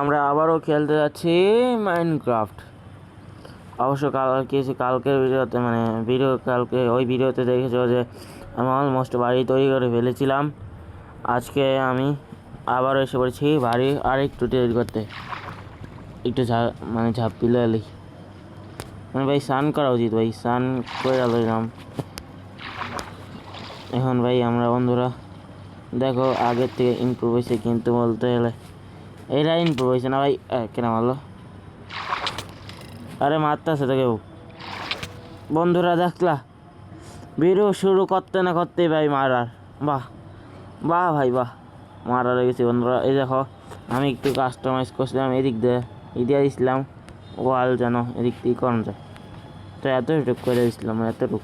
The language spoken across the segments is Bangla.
আমরা আবারও খেলতে যাচ্ছি মাইনক্রাফট। অবশ্য কালকের ভিডিওতে কালকে ওই ভিডিওতে দেখেছো যে আমি অলমোস্ট বাড়ি তৈরি করে ফেলেছিলাম। আজকে আমি আবারও এসে পড়েছি বাড়ি আর একটু তৈরি করতে, একটু ঝাঁপ দিলে এলি ভাই স্নান করা উচিত। ভাই স্নান করে আলাম এখন। ভাই আমরা বন্ধুরা দেখো আগের থেকে ইমপ্রুভ হয়েছে, কিন্তু বলতে গেলে এটা ইমপ্রুভ হয়েছে না ভাই। কেন মারলো? আরে মারতেছে তো কেউ। বন্ধুরা দেখলা ভিডিও শুরু করতে না করতেই ভাই মারার। বাহ বাহ ভাই বাহ, মারা লেগেছে বন্ধুরা। এই দেখো আমি একটু কাস্টমাইজ করছিলাম, এদিক দিয়ে দিয়েছিলাম ওয়াল যেন এদিক দিয়ে করা যায়, তো এতটুক করে দিয়েছিলাম এতটুক।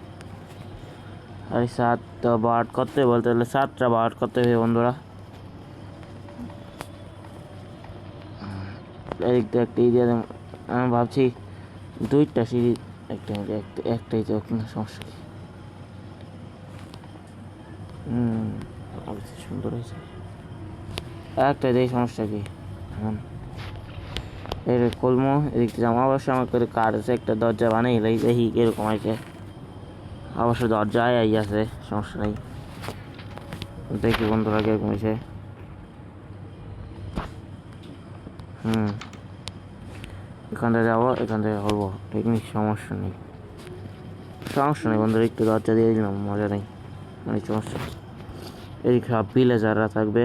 আর 7টা বার্ড করতে বলতে গেলে 7টা বার্ড করতে হবে বন্ধুরা। এদিক দিয়ে একটা দিয়ে আমি ভাবছি 2টা সিঁড়ি, একটাই তো না, সমস্যা কি? সুন্দর হয়েছে একটা, দেই সমস্যা কি? এর কলমো এদিক থেকে অবশ্য আমার করে কার আছে, একটা দরজা বানাই দেখি এরকম আছে। অবশ্য দরজায় আছে, সমস্যা নেই। দেখি বন্ধুরা কিরকম হয়েছে। এখান থেকে যাবো, এখান থেকে করবো, টেকনিক সমস্যা নেই বন্ধুরা। একটু দরজা দিয়ে দিলাম, মজা নেই, সমস্যা। এই সব ভিলেজাররা থাকবে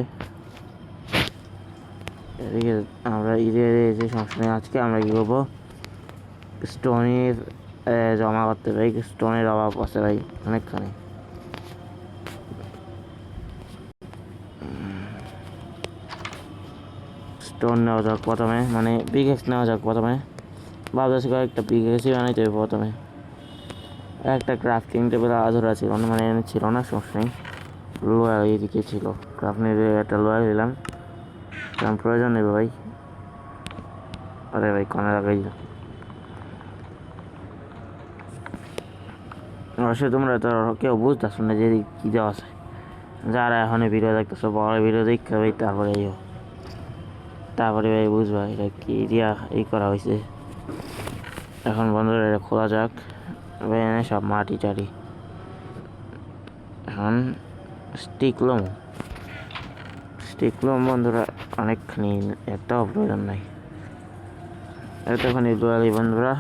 এদিকে, আমরা এসে সমস্যা নেই। আজকে আমরা কী করবো, স্টোনের জমা করতে ভাই। স্টোনের অভাব আছে ভাই অনেকখানি। স্টোন নেওয়া যাক প্রথমে, পিকেক্স নেওয়া যাক প্রথমে। ভাবতেছি কয়েকটা পিকেক্সই বানাইতে হবে প্রথমে। একটা ক্রাফটিং টেবিল আধরা ছিল না, ছিল না, সমস্যা নেই। লোয়ার এইদিকে ছিল, ক্রাফটিং একটা লোয়ার দিলাম, কারণ প্রয়োজন নেবে ভাই। আরে ভাই কনে লাগাই দিল। অবশ্যই তোমরা তো কেউ বুঝতেছো না যে কী দেওয়া আছে। যারা এখন ভিডিও দেখতেছো বড় ভিডিও দেখতে ভাই, তারপরে ভাই বুঝবা এটা কি দিয়া এই করা হয়েছে। এখন বন্ধুরা এটা খোলা যাক ভাই। এনে সব মাটি টাটি, এখন স্টিকলম বন্ধুরা অনেকখানি, একটাও প্রয়োজন নাই এতখানি দোয়ালি বন্ধুরা।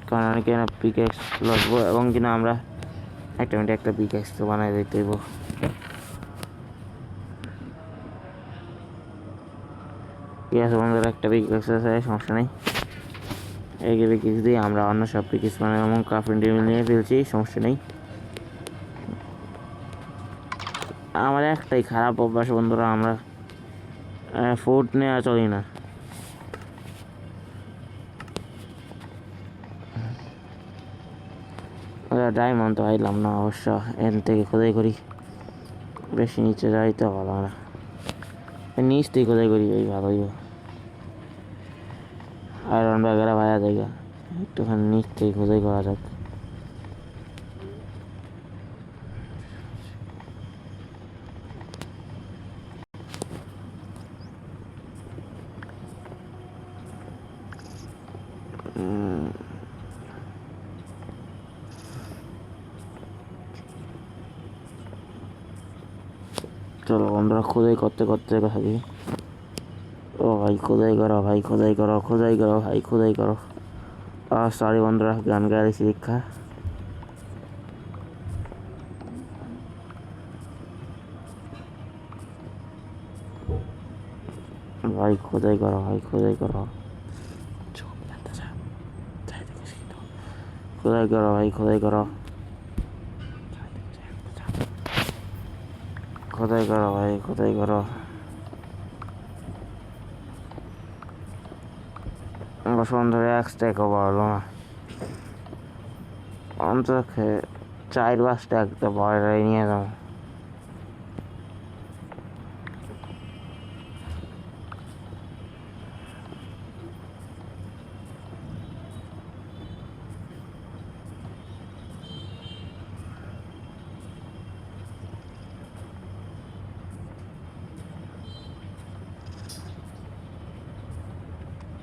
কারণ অনেকে না পিকেক্স লাগবো, এবং কিনা আমরা একটা পিকেক্স তো বানাই দিতে হইব। ঠিক আছে বন্ধুরা, একটা পিকেক্স আছে, সমস্যা নেই। এই পিকেক্স দিয়ে আমরা অন্য সব পিকেক্স এমন ক্রাফটিং টেবিল নিয়ে ফেলছি, সমস্যা নেই। আমার একটাই খারাপ অভ্যাস বন্ধুরা, আমরা ফুড নেওয়া চলি না। ডায়মন্ড তো আইলাম না অবশ্য, এর থেকে খোদাই করি। বেশি নিচে যাইতে ভালো না, নিচ থেকে খোদাই করি এই ভালোই। আয়রন বাগেরা ভায়া জায়গা, একটুখানি নিচ থেকে খোদাই করা যাক। চলো বন্ধুরা খোদাই করতে করতে থাকি। ও ভাই খোদাই করো ভাই, খোদাই করো ভাই, খোদাই করো। সরি বন্ধুরা, গান গাইছি দীক্ষা। ভাই খোদাই করো ভাই, খোদাই করো ভাই, খোদাই করো ভাই, খোদাই করো। বন্ধুরা এক স্ট্যাকও বাড়লো না, অন্তত 4-5টা একটা ভয় নিয়ে যাবো।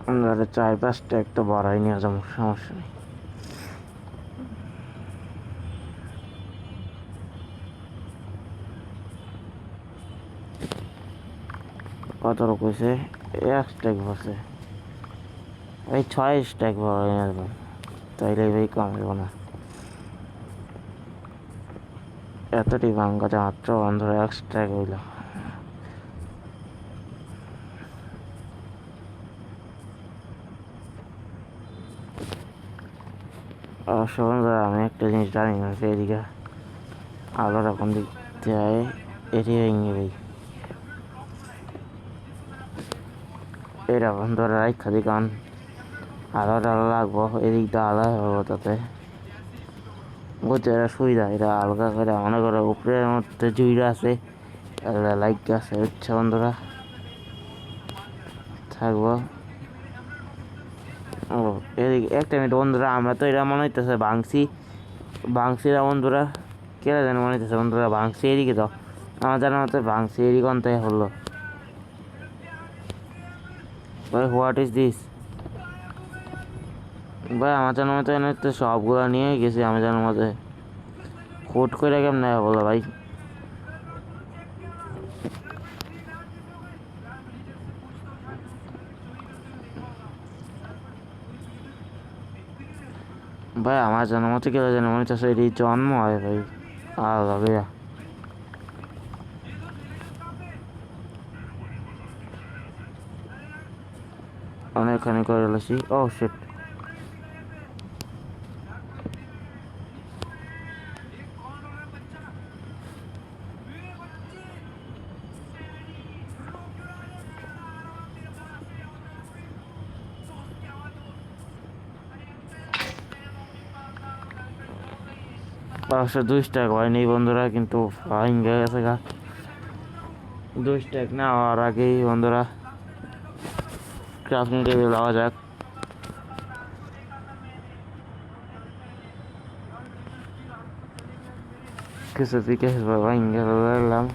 ধরে 4-5টা একটা বাড়াই নিয়ে যাবো, সমস্যা নেই। কত রকমেছে 1 স্ট্যাক বসে ভাই, 6 স্ট্যাক বাড়াই নিয়ে যাবো, তাইলে ভাই কমবে না। এতটি ভাঙ্গাতে মাত্র বন্ধুরা 1 স্ট্যাক হইল। অবশ্য বন্ধুরা আমি একটা জিনিস জানি না, এদিকে আলোর এখন দিকতে হয় এটি ভেঙে ভাই, এটা বন্ধুরা রাখা দি কারণ আলোটা লাগবো, এদিক দিয়ে আলো হবো, তাতে বুঝতে এটা সুবিধা। এটা হালকা করে মনে করো উপরের মধ্যে জুইরা আছে, লাইট আছে, হচ্ছে বন্ধুরা থাকবো। ও এদিকে একটা মিনিট বন্ধুরা, আমরা তো এটা মনে হইতেছে ভাঙছিরা বন্ধুরা, কেরা যেন মনে হইতেছে বন্ধুরা ভাঙছি। এদিকে তো আমার জানার মতো ভাঙছি, এদিকে অন্তায় হলো ভাই। হোয়াট ইজ দিস ভাই? আমার জানার মতো এনে তো সবগুলো নিয়ে গেছি, আমি জানার মতো হুট করে কেমন বলো ভাই? ভাই আমার জানার মতো কেউ যেন মনে হচ্ছে এটি জন্ম হয় ভাই, আলাদা ভাইয়া অনেকখানি করে গেছি। ও শিট, অবশ্য 2 স্ট্যাক হয়নি বন্ধুরা, কিন্তু ফাইন গেছে গা 2 স্ট্যাক না হওয়ার আগেই বন্ধুরা। ক্রাফটিং টেবিল যাওয়া যাক। কিছু দিকে ফাইন গেলাম।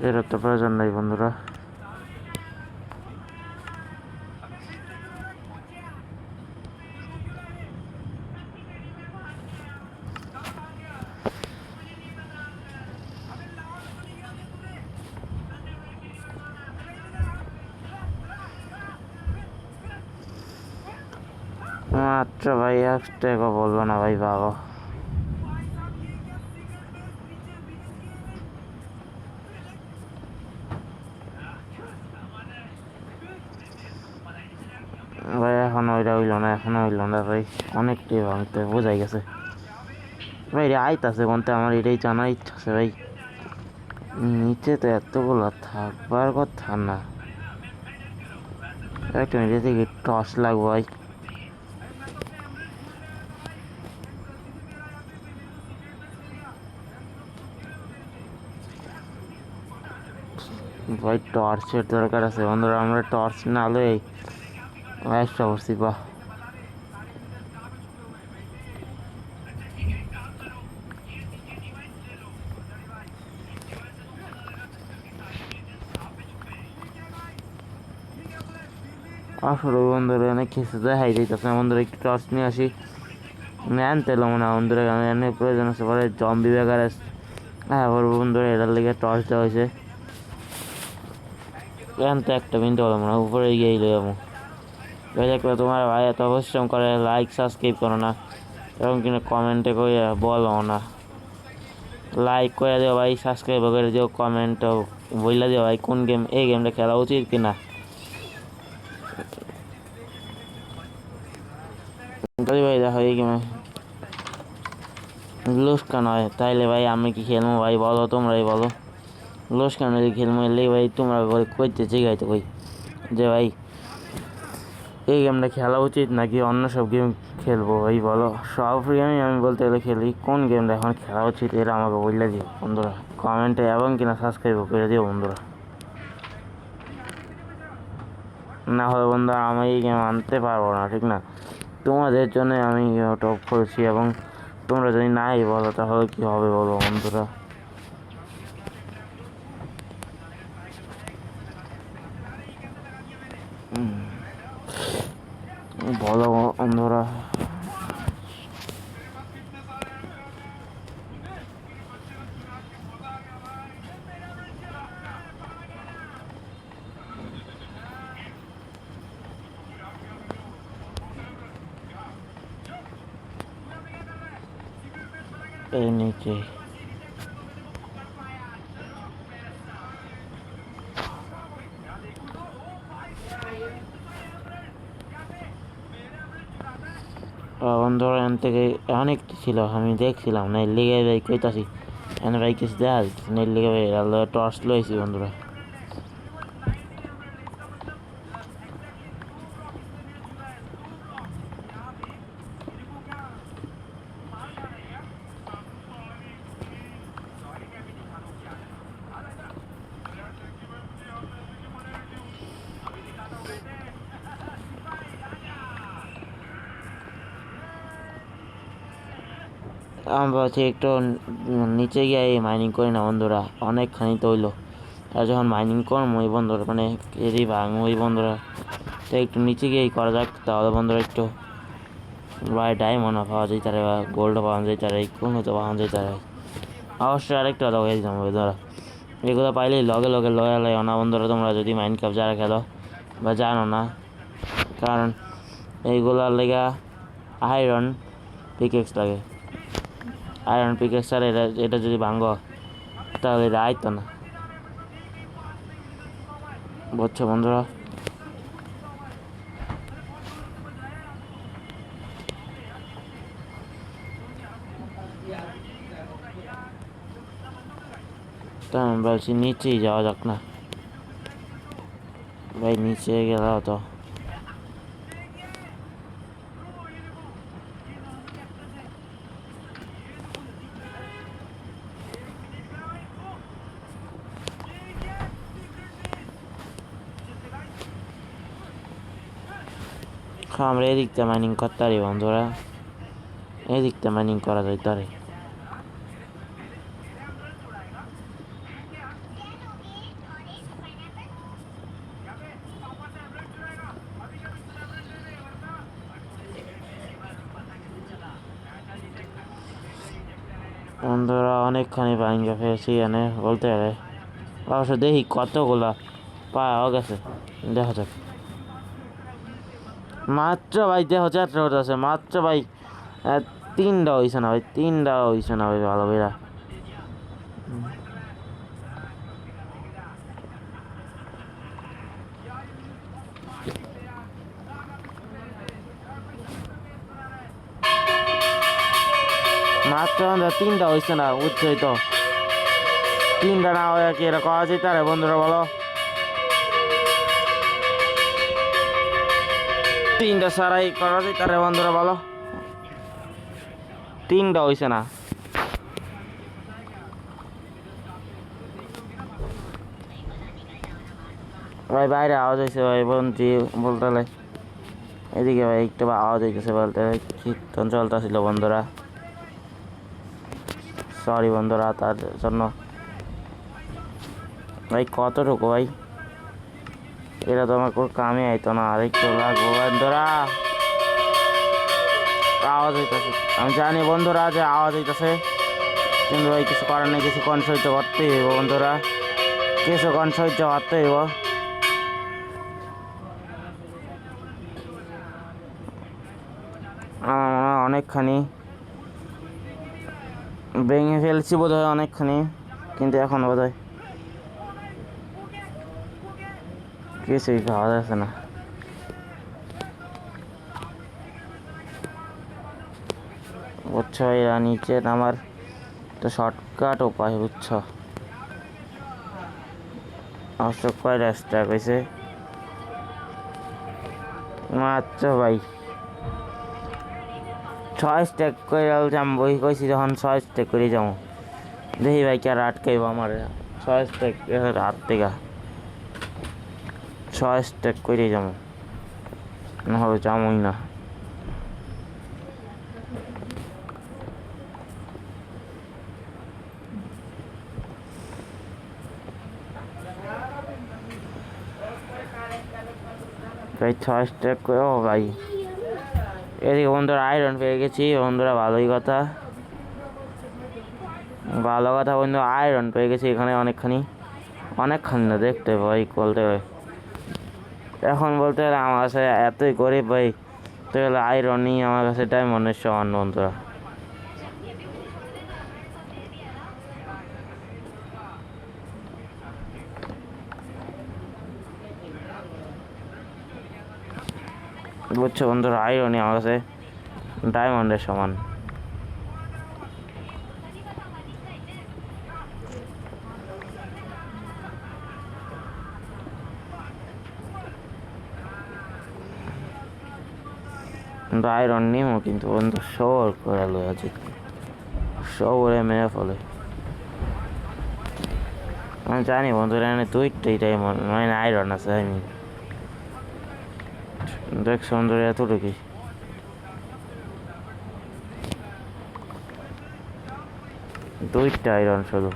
এর তো প্রয়োজন নাই বন্ধুরা। আচ্ছা ভাই, 1 স্ট্যাকও বলবো না ভাই, বাবা ভাই। এখন ওইটা হইল না, এখনো হইল না ভাই, অনেকটাই ভাঙতে বোঝাই গেছে ভাই। রে আইতাছে বলতে আমার এটাই জানার ইচ্ছা আছে ভাই, নিচে তো এতগুলো থাকবার কথা না। একটা মিনিট থেকে টর্চ লাগবে ভাই। ভাই টর্চের দরকার আছে বন্ধুরা, আমরা টর্চ না হলে একটা করছি বাহ। আসলে বন্ধুরা অনেক কিছু দেখাই দিতেছে না বন্ধুরা, একটু টর্চ নিয়ে আসি। আনতে এলাম না বন্ধুরা, আমি এনে প্রয়োজন আছে পরে জম্বি বেকার হ্যাঁ বন্ধুরা, এটার লেগে টর্চ দেওয়া হয়েছে। তো একটা মিনিট হলো না, উপরে গিয়েই লই যাবো ভাই। দেখলে তোমার ভাই এত পরিশ্রম করে, লাইক সাবস্ক্রাইব করো না এবং কিনা কমেন্টে করে বলো না। লাইক করে দিও ভাই, সাবস্ক্রাইব করে দিও, কমেন্টও বইলা দিও ভাই কোন গেম, এই গেমটা খেলা উচিত কিনা। যদি ভাই দেখো এই গেমে লুস্কান হয়, তাইলে ভাই আমি কি খেলবো ভাই বলো, তোমরাই বলো। লুস্কান যদি খেলবো এলে ভাই তোমরা কইতে জিগাইতে কই যে ভাই এই গেমটা খেলা উচিত নাকি অন্য সব গেম খেলবো ভাই বলো। সব গেমই আমি বলতে গেলে খেলি, কোন গেমটা এখন খেলা উচিত এরা আমাকে বললে দিও বন্ধুরা কমেন্টে, এবং কিনা সাবস্ক্রাইব করে দিও বন্ধুরা। না হলে বন্ধুরা আমি এই গেম আনতে পারবো না, ঠিক না? তোমাদের জন্য আমি টপ করেছি, এবং তোমরা যদি নাই বলো তাহলে কি হবে বলো বন্ধুরা? বলো বন্ধুরা। এই নিচে বন্ধুরা এখান থেকে অনেক ছিল, আমি দেখছিলাম না লিগে ভাই কইতাছি এনে ভাই কিছু দেখা যাচ্ছে নেই লিগে ভাই টর্চ লইছি বন্ধুরা। আমি ভাবছি একটু নিচে গিয়ে মাইনিং করি না বন্ধুরা, অনেকখানি তো হইলো। আর যখন মাইনিং করম ওই বন্ধুরা মানে এরই ভাঙ ওই বন্ধুরা, তো একটু নিচে গিয়েই করা যাক, তাহলে বন্ধুরা একটু বা ডায়মন্ড পাওয়া যায় তারা, বা গোল্ড পাওয়া যায় তারা, কোনো তো পাওয়া যায় তারা। অবশ্যই আরেকটা লগে দিতাম বন্ধুরা, এগুলো পাইলেই লগে লগে লয়া লয় না বন্ধুরা। তোমরা যদি মাইনক্রাফট যারা খেলো বা জানো না, কারণ এইগুলার লেগা আয়রন পিকেক্স লাগে। আয়রন পিকেক্স আর এটা যদি ভাঙো তাহলে এটা আইতো না, বুঝছো বন্ধুরা? তো আমি বলছি নিচেই যাওয়া যাক না ভাই, নিচে গেলেও তো আমরা এদিকটা মাইনিং করতে পারি বন্ধুরা, এদিকটা মাইনিং করা যাইতে পারে। বন্ধুরা অনেকখানি ভাঙ্গা ফেলেছি এনে বলতে গেলে, অবশ্য দেখি কতগুলা পাওয়া গেছে, দেখা যাক। মাত্র ভাই দেখো চারটা আছে মাত্র ভাই, তিনটা হয়েছে না ভাই, তিনটা হয়েছে না ভাই ভালো ভাইরা। মাত্র তিনটা হয়েছে না, বুঝছোই তো, তিনটা না হয়ে কি এটা করা যেতে পারে বন্ধুরা বলো? তিনটা সারাই করা যেতে পারে বন্ধুরা বলো? তিনটা হয়েছে না ভাই, বাইরে আওয়াজ হয়েছে ভাই বন্ধু বলতে এদিকে ভাই একটু আওয়াজ হইতেছে বলতে, কীর্তন চলতেছিল বন্ধুরা, সরি বন্ধুরা তার জন্য। ভাই কতটুকু ভাই, এটা তো আমার কোনো কামে আইতো না, আরেকটু লাগবো বন্ধুরা। আওয়াজ হইতেছে, আমি জানি বন্ধুরা যে আওয়াজ হইতেছে, কিন্তু ভাই কিছু করার নেই, কিছুক্ষণ সহ্য করতেই হইব বন্ধুরা, কিছুক্ষণ সহ্য করতে হইব। অনেকখানি ভেঙে ফেলছি বোধ হয় অনেকখানি, কিন্তু এখন বোধ হয় কিছুই পাওয়া যাচ্ছে না। বুঝছো এরা নিচে নামার তো শর্টকাট উপায়, বুঝছো? অবশ্য কয়টা স্ট্যাক হয়েছে মাত্র ভাই, 6 স্ট্যাক করে যাবো কইছি, যখন 6 স্ট্যাক করে যাবো দেখি ভাই কে আর আটকাইব আমার 6 স্ট্যাক হাত থেকে। ছয় স্টেক করে যাবো, নাহলে যাবোই না। ভাই 6 স্টেক করে, ও ভাই এদিকে বন্ধুরা আয়রন পেয়ে গেছি বন্ধুরা, ভালোই কথা, ভালো কথা বন্ধু, আয়রন পেয়ে গেছি এখানে অনেকখানি না দেখতে ভাই বলতে ভাই। এখন বলতে গেলে আমার কাছে এতই গরিব ভাই, তো গেলে আয়রনই আমার কাছে ডায়মন্ডের সমান বন্ধুরা। বুঝছো বন্ধুরা, আয়রনই আমার কাছে ডায়মন্ডের সমান। কিন্তু আয়রন নিমো কিন্তু বন্ধু শহর করে লই আছে, শহরে মেরে ফলে। আমি জানি বন্ধুরা এখানে দুইটাই ডায়মন্ড মানে আয়রন আছে, আমি দেখছো বন্ধুরা এতটুকুই। দুইটা আয়রন শুধু।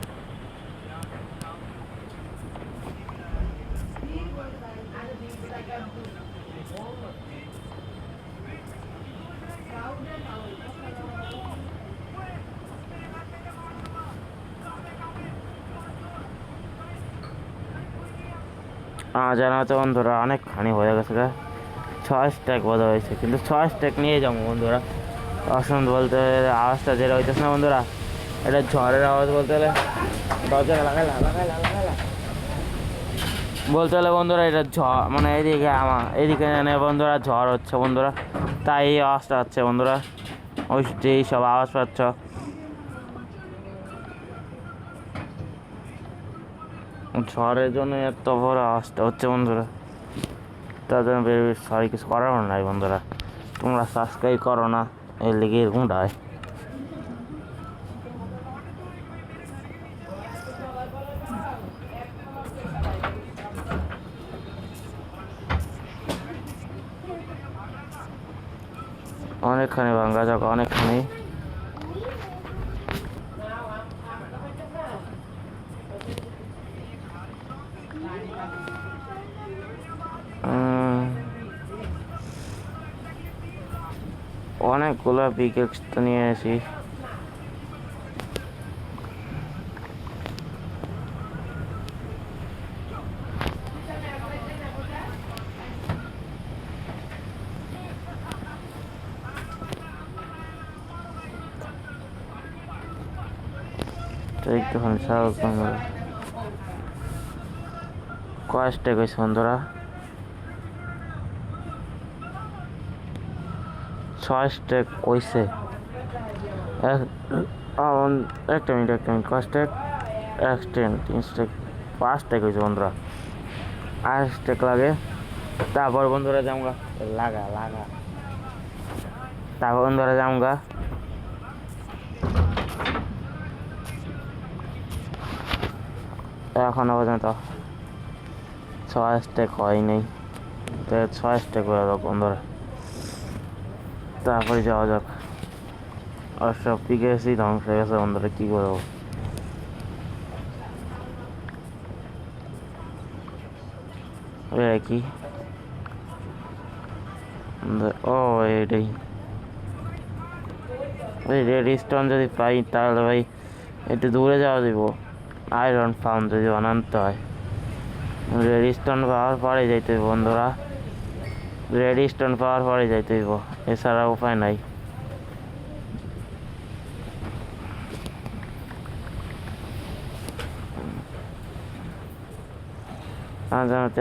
জানা তো বন্ধুরা অনেকখানি হয়ে গেছে, 6 স্ট্যাক বোধ হয়েছে, কিন্তু 6 স্ট্যাক নিয়ে যাবো বন্ধুরা। অসুন বলতে আওয়াজটা যেটা হইতেছে না বন্ধুরা, এটা ঝড়ের আওয়াজ বলতে গেলে, দরজা লাগাইলা বলতে গেলে বন্ধুরা, এটা ঝড় মানে এদিকে বন্ধুরা ঝড় হচ্ছে বন্ধুরা, তাই এই আওয়াজটা হচ্ছে বন্ধুরা, ওই যেই সব আওয়াজ পাচ্ছ। ঝড়ের জন্য এত বড় আওয়াজটা হচ্ছে বন্ধুরা, তার জন্য সরি কিছু করার নাই বন্ধুরা। তোমরা সাবস্ক্রাইব করো না, এর লেগে এরকমটা হয়। অনেকখানি ভাঙ্গা যাক, অনেকখানি। অনেকগুলো পিকেক্স তো নিয়ে আসি। একটুখানি সাহস বন্ধুরা, কয়েকটা গেছে বন্ধুরা, 6 স্টেক কইছে। একটা মিনিট কয় স্টেক, 1 স্টেক 3 স্টেক 5 স্টেক হয়েছে বন্ধুরা, 8 স্টেক লাগে। তারপর বন্ধুরা যামগা লাগা তারপর বন্ধুরা যামগা। এখনো পর্যন্ত 6 স্টেক হয় নাই, তো 6 স্টেক হয়ে যাক বন্ধুরা, তারপরে যাওয়া যাক। আর সব পিকেসি ধ্বংস হয়ে গেছে বন্ধুরা, কি করবো। কি ও এটাই, ওই রেড স্টোন যদি পাই তাহলে ভাই একটু দূরে যাওয়া দিব, আয়রন ফার্ম যদি বানাতে হয়। রেড স্টোন পাওয়ার পরে যাইতে হইব বন্ধুরা, রেড স্টোন পাওয়ার পরে যাইতে হইব, এছাড়া উপায় নাই।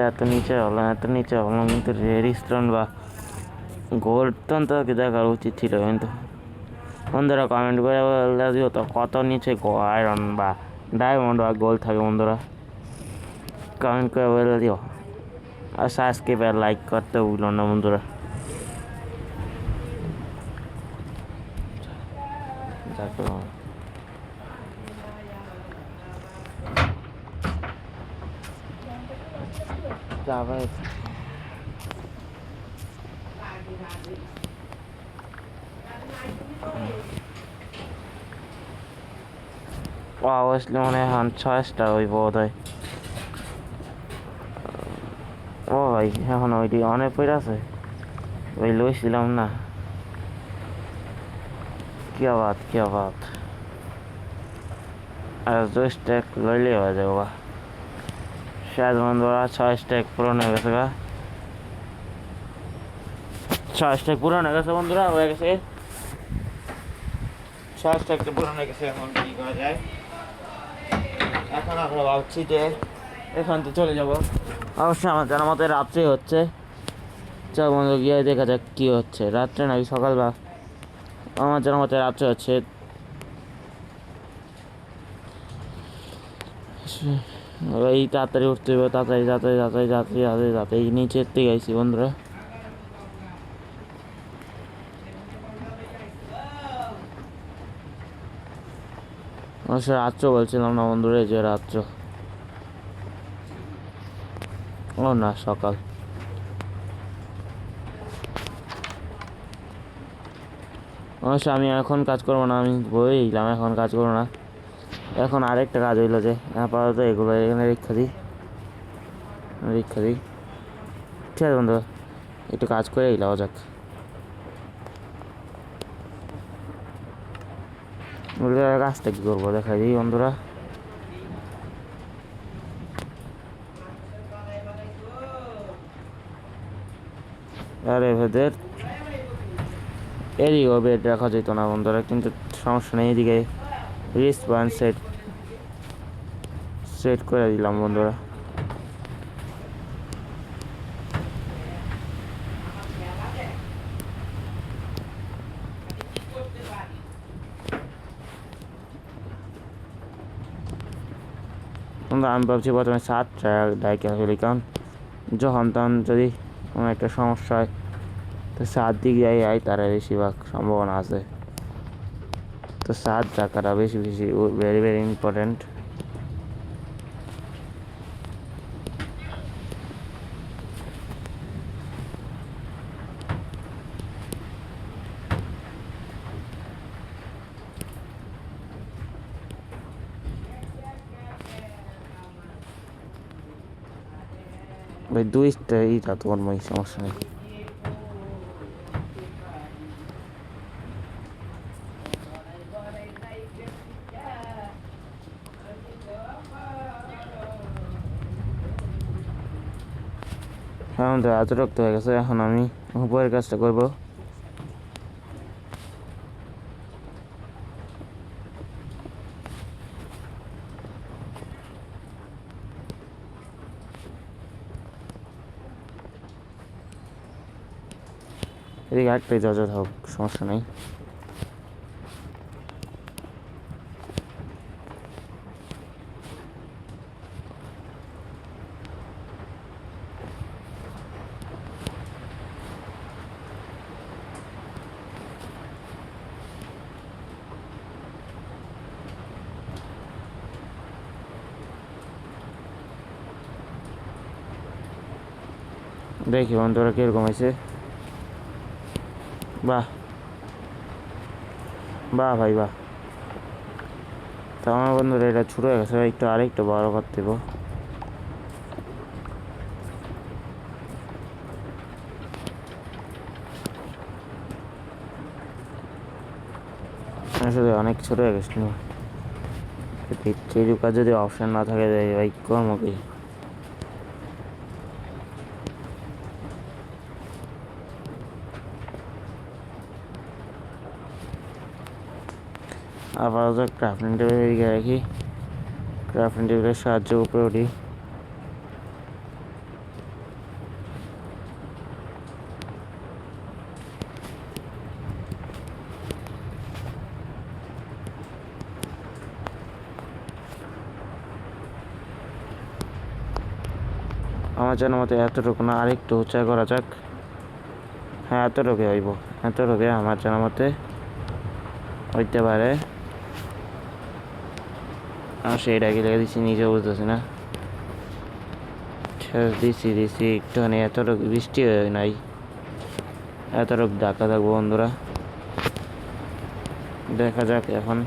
এত নিচে হলাম কিন্তু রেড স্টোন বা গোল্ড তো দেখার উচিত ছিল। কিন্তু বন্ধুরা কমেন্ট করে বলে দিও তো কত নিচে আয়রন বা ডায়মন্ড বা গোল্ড থাকে বন্ধুরা, কমেন্ট করে বলে দিও। আর সাবস্ক্রাইব আর লাইক করতে ভুলো না বন্ধুরা। যাবে অবশ্যই মনে হয় 6টা ওই বোধ হয়। ও ভাই এখন ওইটি অনেক পড়ে আছে ওই লইছিলাম না। কি আবাদ আর 2 স্ট্যাক লইলে হয়ে যাবো বা শেষ বন্ধুরা 6 স্ট্যাক পূরণ হয়ে গেছে গা 6 স্ট্যাক পূরণ হয়ে গেছে বন্ধুরা হয়ে গেছে 6 স্ট্যাকটা পূরণ হয়ে গেছে। এখন কি করা যায় এখন আমরা ভাবছি যে এখান থেকে চলে যাব। অবশ্যই আমার জানার মতে রাত্রে হচ্ছে। চল বন্ধু গিয়ে দেখা যাক কী হচ্ছে রাত্রে নাকি সকাল বা আমার জানার মতে রাত্রে হচ্ছে। এই তাড়াতাড়ি উঠতে হবে তাড়াতাড়ি নিচের থেকে আইসি বন্ধুরা। অবশ্য রাত্র বলছিলাম না বন্ধুরা যে রাত্র ও না সকাল। অবশ্য আমি এখন কাজ করবো না আমি বইলাম এখন কাজ করবো না। এখন আরেকটা কাজ হইলো যে আপাতত এগুলো এখানে রেখা দিই ঠিক আছে বন্ধু একটু কাজ করে এলাও যাক। কাজটা কী করবো দেখা দিই বন্ধুরা। আরে ভেদের এদিকেও বেড রাখা যেত না বন্ধুরা কিন্তু সমস্যা নেই এদিকে রিস্টব্যান্ড সেট করে দিলাম বন্ধুরা। আমি ভাবছি প্রথমে 7টা ডাইকে ফেলি কারণ যখন তখন যদি কোনো একটা সমস্যা হয় তো 7 দিকে যাই তারা বেশিরভাগ সম্ভাবনা আছে। তো 7 রাখাটা বেশি ভেরি ভেরি ইম্পর্টেন্ট। ভাই 2টা এইটা তোমার মই সমস্যা নেই। এখন তো এত রক্ত হয়ে গেছে এখন আমি উপরের কাজটা করবো। এদিকে একটাই যা হোক সমস্যা নেই। দেখি বন্ধুরা কীরকম হয়েছে। বাহ ভাই বাহ। তো আমার বন্ধুরা এটা ছোটো হয়ে গেছে একটু আরেকটু বড় করতে দেবো। আসলে অনেক ছোটো হয়ে গেছিল সেই কাজ যদি অপশান না থাকে ভাই কর্ম কি। আপাতত ক্রাফটিং টেবিল এদিকে রাখি ক্রাফটিং টেবিলের সাহায্যে উপরে উঠি। আমার জানার মতে এতটুকু না আরেকটু উঁচা করা যাক। হ্যাঁ এতটুকু হইব এতটুকু আমার জানার মতে হইতে পারে। সেইটাকে লেগে দিচ্ছি নিজে বুঝতেছি না দিছি দিছি একটুখানি, এতটুকু বৃষ্টি হয় নাই, এতটুকু ঢাকা থাকবো বন্ধুরা। দেখা যাক এখন।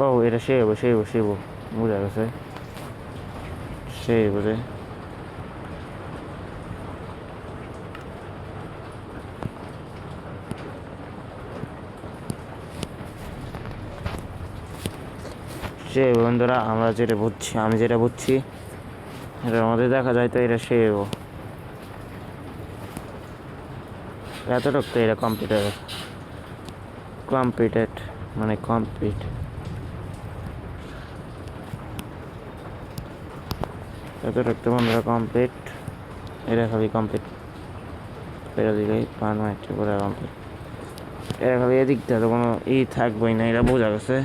ও এটা সে বোঝা গেছে, সে বোঝে। সে বন্ধুরা আমরা যেটা বুঝছি, আমি যেটা বুঝছি এটার মধ্যে দেখা যায় তো এটা সে এতটুকু তো এটা কমপ্লিটেড মানে কমপ্লিট। এতটুকু তো বন্ধুরা কমপ্লিট, এটা খালি কমপ্লিট করে দিলেই 5 মিনিট করে কমপ্লিট। এটা খালি এদিকটা তো কোনো থাকবেই না, এটা বোঝা গেছে।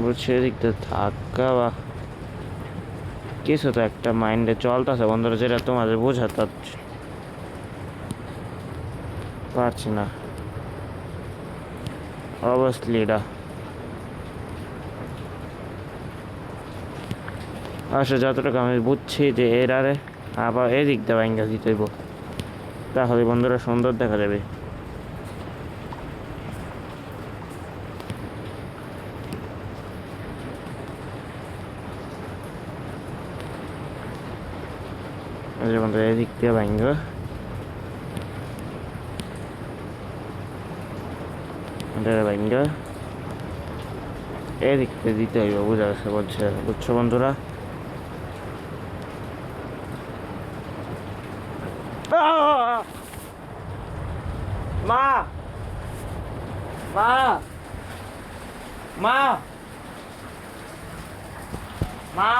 বুঝছি এদিকটা থাকা বা কিছু তো একটা মাইন্ডে চলতেছে বন্ধুরা, যেটা তোমাদের বোঝাতে পারছি না অবশ্যই। এটা আসলে যতটুকু আমি বুঝছি যে এরারে আবার এদিক দিয়ে ভাঙ্গা দিতে হইব, তাহলে বন্ধুরা সুন্দর দেখা যাবে। বন্ধুরা এদিক দিয়ে ভাঙ্গা, ভাঙ্গা এদিক দিয়ে দিতে হইব, বোঝা গেছে বলছে। বুঝছো বন্ধুরা? মা মা মা মা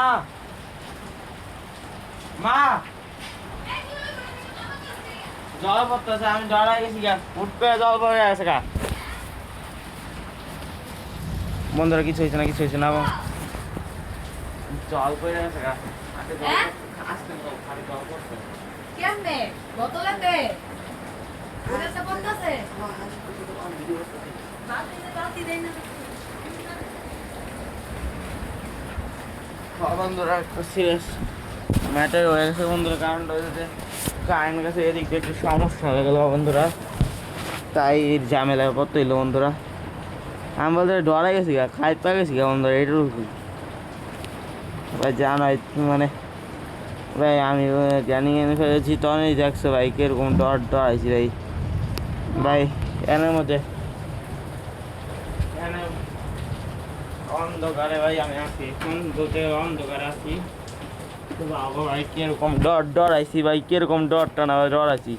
মা জল পড়তেছে, আমি ডরাই গেছি গা, উঠবে জল পড়ে গেছে গা। বন্ধুরা কিছু হয়েছে না, কিছু হয়েছে না, জল পড়ে গেছে গা। কেমনে বোতলেতে ওটা বন্ধছে বালতি দেই না। বন্ধুরা একটা সিরিয়াস ম্যাটার হয়ে গেছে বন্ধুরা, কারণটা হচ্ছে কারেন্ট কাছে এদিক দিয়ে একটু সমস্যা হয়ে গেল বন্ধুরা, তাই ঝামেলায় পড়তে হইলো বন্ধুরা। আমি বলতে ডরাই গেছি গা, খাই পা গেছি গা বন্ধুরা, এইটুকু ভাই জানাই মানে ভাই আমি জানি এনে ফেলেছি, তখনই দেখছো ভাই কিরকম ডরাইছি ভাই। ভাই এনের মধ্যে অন্ধকারে ভাই আমি আছি, এখন বলতে অন্ধকারে আছি, বাবা ভাই কিরকম ডরাইছি ভাই, কিরকম ডরটা না ভাই ডরাইছি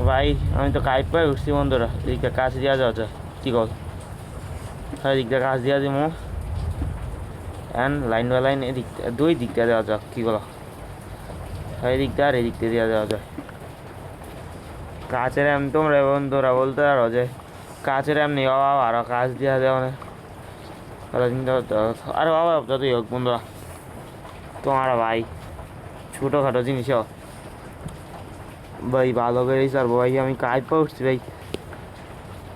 ভাই। আমি তো কাইপ পাই উঠছি বন্ধুরা, এদিকটা কাছে দেওয়া যাওয়া কি কল, হ্যাঁ এদিকটা কাজ দেওয়া দিব, লাইন বাই লাইন এদিক দুই দিকটা দেওয়া যাক, কী বলো, এই দিকটা আর এদিকটা দেওয়া যাওয়া যায়। কাছের এমনি তোমরা বন্ধুরা বলতে পারো যে কাছের এমনি অভাব, আরও কাজ দেওয়া দেওয়া মানে আরে বাবা যতই হোক বন্ধুরা, তোমার ভাই ছোটোখাটো জিনিসও ভাই ভালো করে সারবো ভাই। আমি কাজ পা উঠছি ভাই,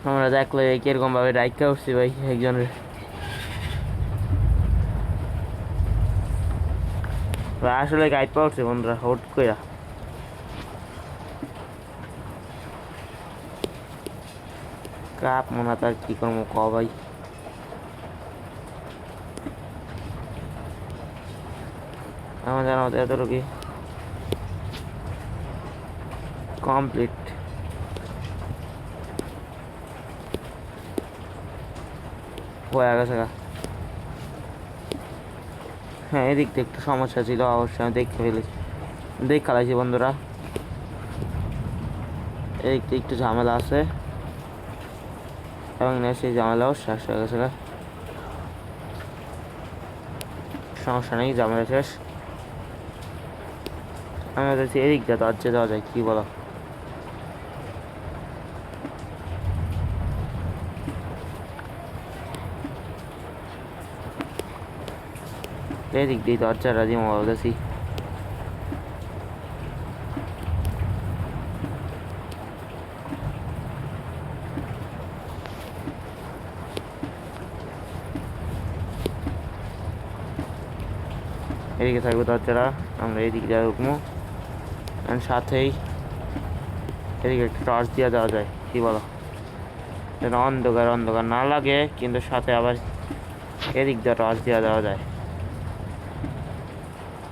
আমরা দেখলে কিরকমভাবে রাইকা উঠছি ভাই একজনের, আসলে গাইড পাওয়া উঠছে বন্ধুরা হুট কইরা। কাপ মনে তার কি করবো ক ভাই, আমার জানা মতো এতটুকু কমপ্লিট। হয়ে গেছে গা, হ্যাঁ এদিক দিয়ে একটু সমস্যা ছিল অবশ্যই, আমি দেখে ফেলেছি, দেখে ফেলাইছি বন্ধুরা, এদিক দিয়ে একটু ঝামেলা আছে এবং সেই ঝামেলাও শেষ হয়ে গেছে গা, সমস্যা নেই, ঝামেলা শেষ। আমি বলছি এদিক দিয়ে তো আজকে যাওয়া যায়, কী বলো? এদিক দিয়ে দরজাটা দিয়ে বলতেছি। এদিকে থাকবে দরজাটা, আমরা এদিকে যা ঢুকবো। সাথেই এদিকে একটা টর্চ দিয়ে দেওয়া যায়, কি বলো? যেন অন্ধকার অন্ধকার না লাগে, কিন্তু সাথে আবার এদিক দিয়ে টর্চ দিয়ে দেওয়া যায়।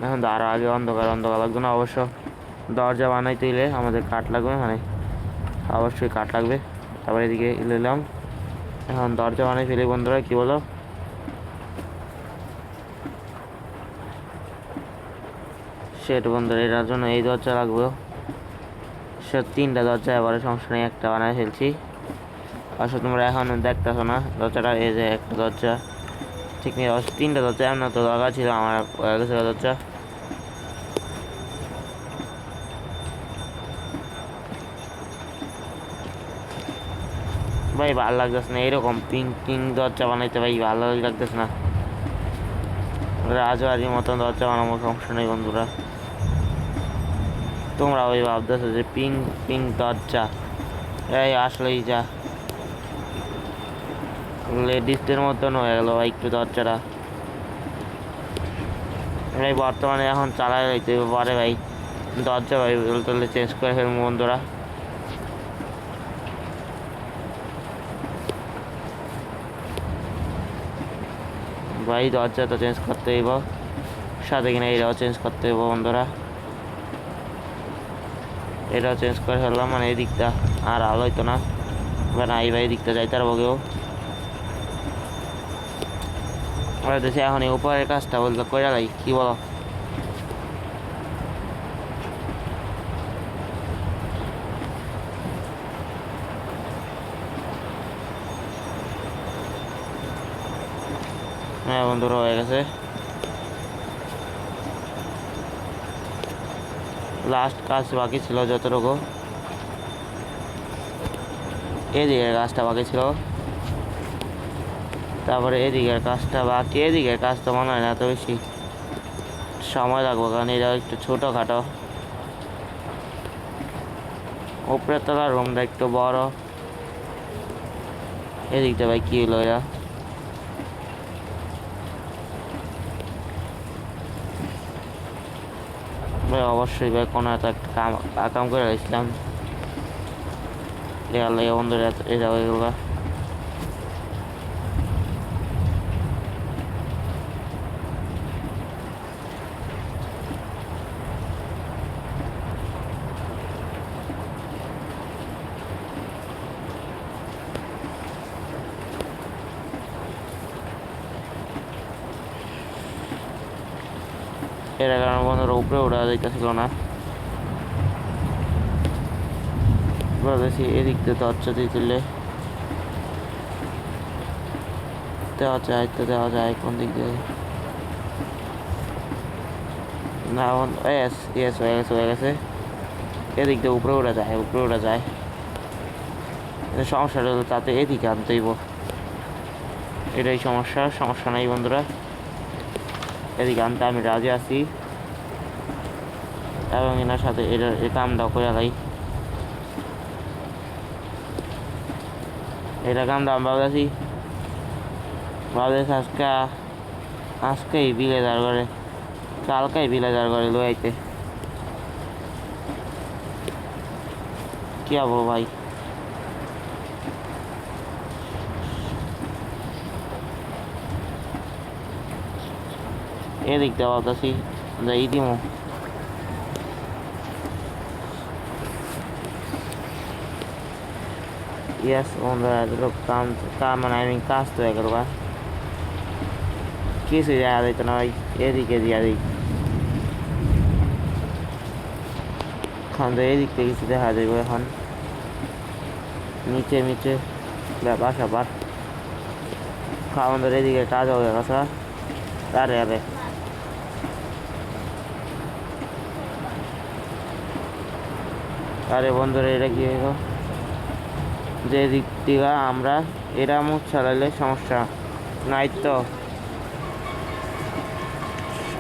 এখন তো আরও আগে অন্ধকার অন্ধকার লাগবে না। অবশ্য দরজা বানাইতে হলে আমাদের কাঠ লাগবে, মানে অবশ্যই কাঠ লাগবে। তারপর এদিকে নিলাম, এখন দরজা বানাই ফেলি বন্ধুরা, কি বলো? সেটা বন্ধুরা, এটার জন্য এই দরজা লাগবে। সে 3টা দরজা, এবারে সমস্যা নেই, একটা বানাই ফেলছি। আসলে তোমরা এখন দেখতেছো না দরজাটা, এই যে একটা দরজা ঠিক নেই। অবশ্য 3টা দরজা এমন তো দরকার ছিল, আমার দরজা। ভাই ভালো লাগতেছে না এরকম পিঙ্ক পিঙ্ক দরজা বানাইতে, ভাই ভালো লাগতেছে না। রাজবাড়ির মতন দরজা বানাবো, সমস্যা নেই বন্ধুরা। তোমরা ওই ভাবতেছো যে পিঙ্ক পিঙ্ক দরজা, এই আসলেই যা লেডিসদের মতন হয়ে গেল ভাই একটু দরজাটা। এই বর্তমানে এখন চালাই যাইতে পারে ভাই দরজা, ভাই বলতে চেঞ্জ করে ফেলবো বন্ধুরা। ভাই দরজা তো চেঞ্জ করতে হইব, সাথে কিনা এটাও চেঞ্জ করতে হইব বন্ধুরা। এটাও চেঞ্জ করে ফেললাম, মানে এই দিকটা আর আলো হইতো না, বা না এই ভাই দিকটা যাইতে পারবো কেউ। আমরা দেশে এখন এই উপরের কাজটা বলতে করে লাই, কি বলো? হ্যাঁ বন্ধুরা, হয়ে গেছে। লাস্ট কাজ বাকি ছিল যতটুকু, এদিকের কাজটা বাকি ছিল। তারপরে এদিকের কাজটা বাকি, এদিকের কাজটা মনে হয় না এত বেশি সময় লাগবে, কারণ এটা একটু ছোটোখাটো। উপরের তলার রুমটা একটু বড়। এদিকটা ভাই কি হলো এরা? ভাই অবশ্যই ভাই কোনো একটা কাম করে গেছিলাম, এর লাগে বন্ধুরা এটা হয়ে গেল। এর কারণে বন্ধুরা উপরে ওঠা যাইতেছিল না। বলেছি এদিক দিয়ে দরজা দিয়ে দিলে দেওয়া যায়, তো দেওয়া যায় কোন দিক দিয়ে? না ইয়েস ইয়েস, হয়ে গেছে হয়ে গেছে। এদিক দিয়ে উপরে ওঠা যায়, উপরে ওঠা যায়। সমস্যাটা হলো তাতে এদিকে আনতে হইব, এটাই সমস্যা। সমস্যা নাই বন্ধুরা, এদিকে আনতে আমি রাজি আছি, এবং এনার সাথে এটার এই কামটাও করে লাই। এটা কামটা আমি ভাবতেছি আজকেই বিলে যার করে, কালকেই বিলে যার করে লই আইতে, কি হবো ভাই? এদিক দিয়ে ভাবতেছি যাই দিমো। ইয়েস বন্ধুরা, কাম মানে আমি কাজ তো হয়ে গেল, কিছু দেখা যাইতো না ভাই। এদিকে দিয়া দিই, এখন তো এদিক থেকে কিছু দেখা যাইব। এখন নিচে নিচে ব্যাপার স্যাপার খাওয়ান ধরে এদিকে কাজ হয়ে গেছে। আরে আরে আরে বন্ধুরা, এটা কি হইল? যে দিক থেকে আমরা এটা মুখ চালাইলে সমস্যা নাই তো,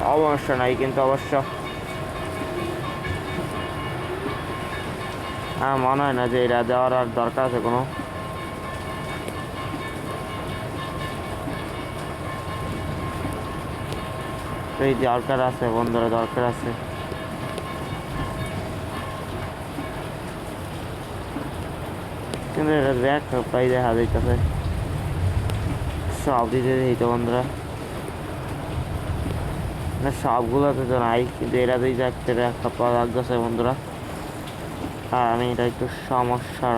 সমস্যা নাই, কিন্তু অবশ্য আমার মনে হয় না যে এটা দেওয়ার আর দরকার আছে কোনো। এই দরকার আছে বন্ধুরা, দরকার আছে। কিন্তু এটা ব্যাগ প্রায় দেখা যাইতেছে সব দিতে দিই তো বন্ধুরা, না সবগুলোতে তো নাই, কিন্তু এটাতেই যাচ্ছে একটা পাওয়া লাগতেছে বন্ধুরা। আর আমি এটা একটু সমস্যা।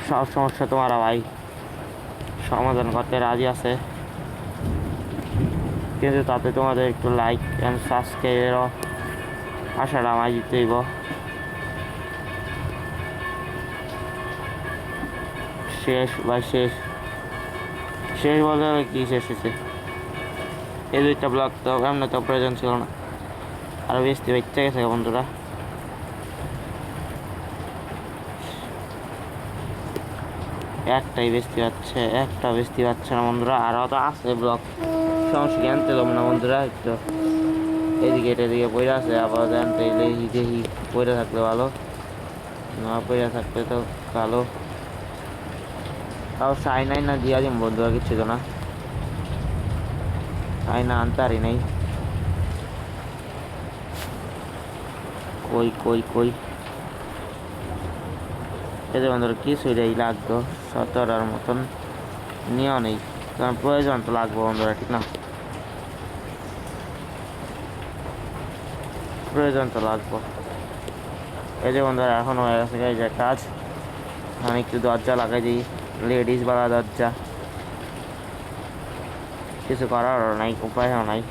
সব সমস্যা তোমার ভাই সমাধান করতে রাজি আছে, কিন্তু তাতে তোমাদের একটু লাইক অ্যান্ড সাবস্ক্রাইবেরও আশাটা আমায় দিতেইব। শেষ ভাই শেষ, শেষ বলতে হবে কি শেষ হয়েছে? এই দুইটা ব্লগ তো এমনি তো প্রয়োজন ছিল না, আরও বেশি বেঁচে গেছে বন্ধুরা। একটাই বেশি পাচ্ছে, একটা বেশি পাচ্ছে না বন্ধুরা, আরও তো আছে ব্লগ, সমস্যা আনতে দেবো না বন্ধুরা। একটু এদিকে এদিকে পড়ে আছে, আবার আনতে দেখি পড়ে থাকলে ভালো, না পড়ে থাকলে তো ভালো। তাও সাইনাই না দিয়া দিম বন্ধুরা, কিছু তো না, সাইনা আনতে পারি নাই। কই কই কই এদের বন্ধুরা কিছুই লাগতো 17টার মতন, নিয়েও নেই, কারণ প্রয়োজন তো লাগবো বন্ধুরা, ঠিক না? প্রয়োজন তো লাগবো। এই যে বন্ধুরা এখন হয়ে গেছে এই যে কাজ, আমি একটু দরজা লাগাই দিই, লেডিস বালা দরজা, কিছু করারও নাই, উপায়ও নাই,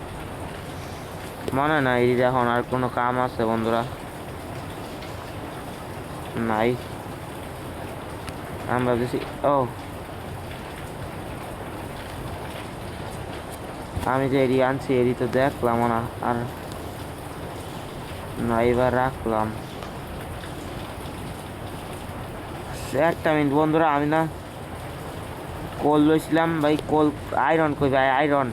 মনে হয় না এই এখন আর কোনো কাম আছে বন্ধুরা, নাই। আমি ভাবতেছি ও আমি যে এরি আনছি এরি তো দেখলাম না, আর না এবার রাখলাম। একটা মিনিট বন্ধুরা, আমি না কোল লইছিলাম ভাই, কোল আয়রন কই ভাই, আয়রন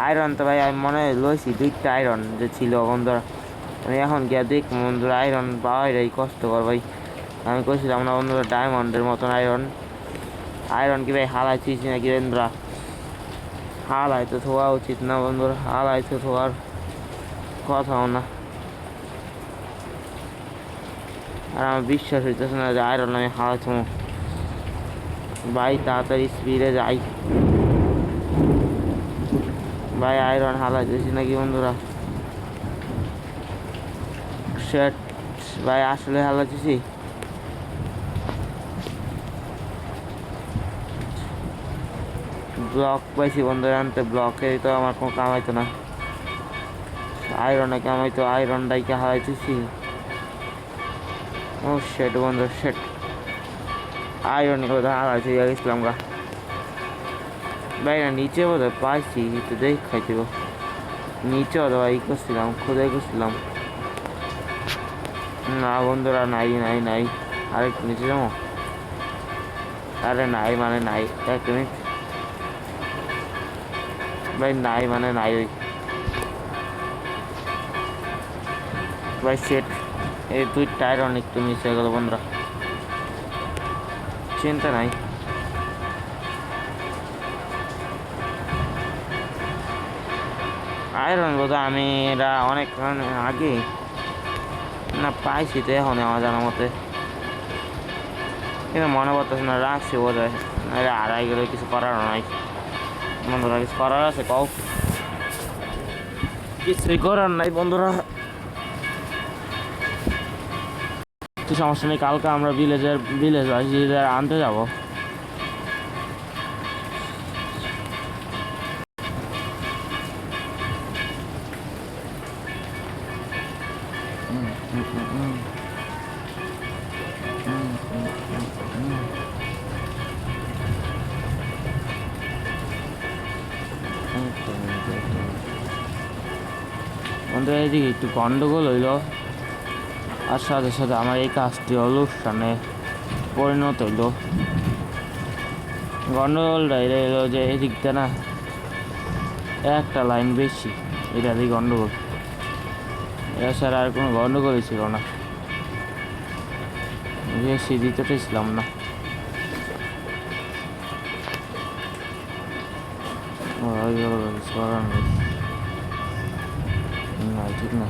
আয়রন তো ভাই আমি মনে হয় লইছি 2টা আয়রন যে ছিল বন্ধুরা, আমি এখন গিয়া দেখ বন্ধুরা আয়রন পাওয়াই কষ্টকর ভাই। আমি কইছিলাম না বন্ধুরা ডায়মন্ডের মতন আয়রন, আয়রন কি ভাই হালাইছিস নাকি বন্ধুরা? হালাই তো ধোয়া উচিত না বন্ধুরা, হালাই তো ধোয়ার কথাও না। আর আমার বিশ্বাস হইতেছে না যে আয়রন আমি হালাইছি ভাই, তাড়াতাড়ি স্পিডে যাই ভাই, আয়রন হালাইতেছি নাকি বন্ধুরা? শেট ভাই, আসলে হালাইতেছি। ব্লক পাইছি বন্ধুরা আনতে, ব্লকে তো আমার কোনো কামাইতো না, আয়রনে কামাইতো, আয়রন ডাইকে হারাইতেছি। ও শেট বন্ধু শেট, আয়রন কোথায় হারাইছি গেছিলাম গা ভাই, না নিচে বোধহয় পাইছি, একটু দেখ খাইতে নিচে বোধহয় ভাই করছিলাম, খোদাই করছিলাম না বন্ধুরা, নাই নাই নাই, আরেকটু নিচে যাবো, আরে নাই মানে নাই, 1 মিনিট ভাই, নাই মানে নাই ওই ভাই সেট, এই 2টা আয়রন একটু মিস হয়ে গেল বন্ধুরা, চিন্তা নাই। আয়রন বোধ আমি এরা অনেক আগে না পাইছি তো, এখন আমার জানার মতে, কিন্তু মনে করতেছে না রাখছি বোধ হয়, আড়াই গেলে কিছু করার নাই বন্ধুরা, কিছু করার আছে কও? কিছুই করার নাই বন্ধুরা, কিছু সমস্যা নেই, কালকে আমরা ভিলেজ আনতে যাবো। বন্ধুরা বন্ধু এদিকে একটু গন্ডগোল হইল, আর সাথে সাথে আমার এই কাজটি অনুষ্ঠানে পরিণত হইল। গন্ডগোলটা এটা এলো যে এদিকটা না একটা লাইন বেশি, এটা দিয়ে গন্ডগোল, এছাড়া আর কোনো গন্ডগোলই ছিল না, বেশি দিতে ছিলাম না। না ঠিক না,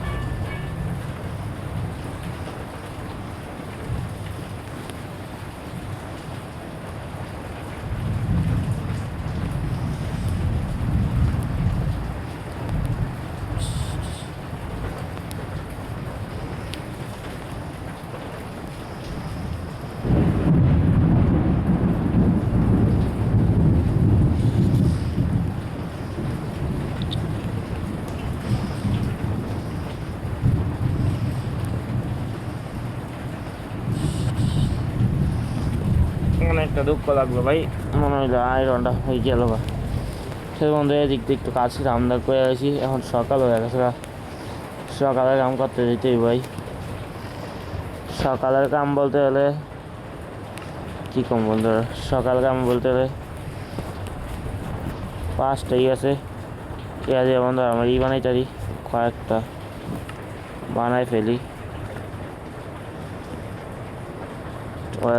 অনেকটা দুঃখ লাগলো ভাই, মনে হইলো আয়রনটা হয়ে গেল। সে বন্ধু এদিক দিয়ে একটু কাছে রামদার করে আসি, এখন সকাল হয়ে গেছে, সকালের কাম করতে যেতেই ভাই। সকালের কাম বলতে গেলে কী কম বন্ধু, সকাল কাম বলতে গেলে 5টাই আছে। ঠিক আছে বন্ধু, আমার বানাইতারি কয়েকটা বানাই ফেলি।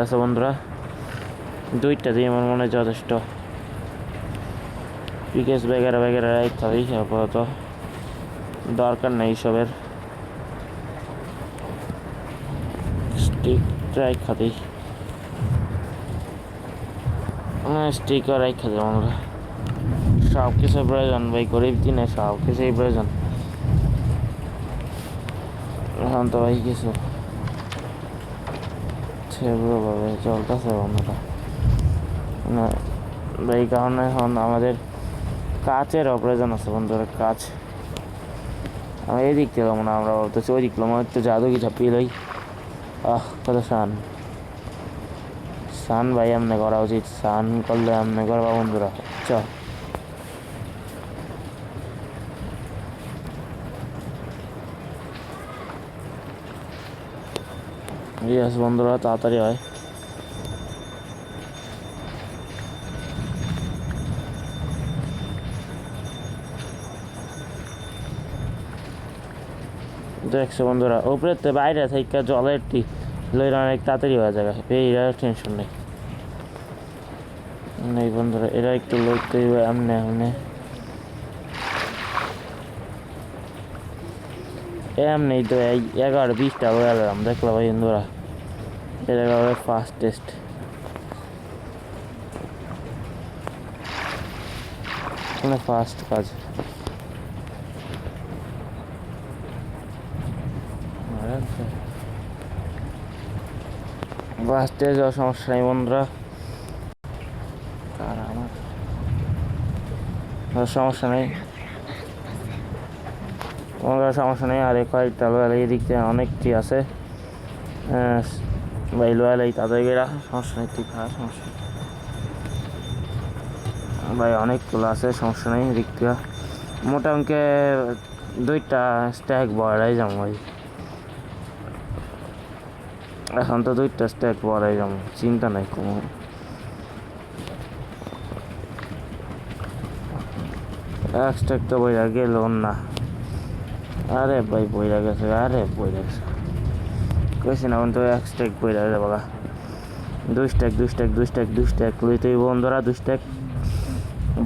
আছে বন্ধুরা, 2টা দিয়ে আমার মনে হয় যথেষ্ট। পিকেস বেগেরা ইত্যাদি আপাতত দরকার নেই সবের, স্টিক ট্রাই খাতে স্টিকও রাই খাতে বন্ধুরা। সব কিছু প্রয়োজন ভাই, গরিব দিনে সব কিছুই প্রয়োজন। এখন তো ভাই কিছু সেভাবে চলতেছে বন্ধুরা না এই কারণে এখন আমাদের কাচেরও প্রয়োজন আছে বন্ধুরা। কাচ আমি এই দিক থেকে মনে আমরা বলতেছি ওই দিক মনে একটু জাদু কি ঝাপিয়ে লই। কত সান ভাই এমনি করা উচিত, সান করলে এমনি করবা বন্ধুরা। চ ইয়েস বন্ধুরা, তাড়াতাড়ি হয়। দেখছো বন্ধুরা, উপরে তো বাইরে থেকে জলের লইলে অনেক তাড়াতাড়ি হয়ে যাবে, এরা টেনশন নেই বন্ধুরা। এরা একটু লইতে এমনি এমনি তো 11-20টা হয়ে গেলাম দেখলাম ভাই বন্ধুরা। এটা হবে ফাস্টেস্ট, ফাস্ট কাজ। বাঁচতে যাওয়ার সমস্যা নেই বন্ধুরা, আমার সমস্যা নেই বন্ধুরা, সমস্যা নেই। আর কয়েকটা লোয়াল এই দিক থেকে অনেকটি আছে ভাই, লোয়াল এই তাদের গেরা সমস্যা নেই, ঠিক আছে সমস্যা ভাই, অনেকগুলো আছে সমস্যা নেই। এদিক থেকে মোটামুটি 2টা স্ট্যাক বড়াই যাবো ভাই, এখন তো 2টা স্ট্যাক বড়াই যাবো, চিন্তা নাই কোনো। এক স্ট্যাক তো বইরা গেল না, আরে ভাই বইরা গেছে, কইছি না বন্ধু, এক স্ট্যাক বইরা যাবো। 2 স্ট্যাক লইতেই বন্ধুরা, 2 স্ট্যাক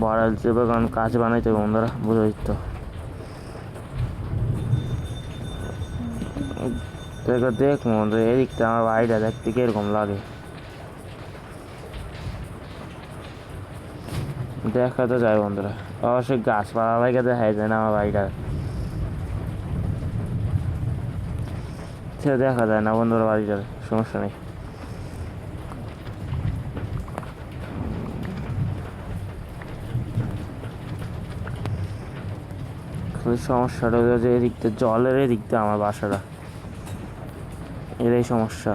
বড়াই দেবে, কারণ কাজ বানাইতে বন্ধুরা, বুঝোই তো। দেখ বন্ধু এদিকটা আমার বাড়িটা দেখতে কিরকম লাগে, দেখা তো যায় বন্ধুরা। অবশ্যই গাছপালা লাগে দেখা যায় না আমার বাড়িটা, সে দেখা যায় না বন্ধুরা বাড়িটার, সমস্যা নেই। সমস্যাটা হলো যে এদিকটা জলের, এদিকটা আমার বাসাটা, এটাই সমস্যা।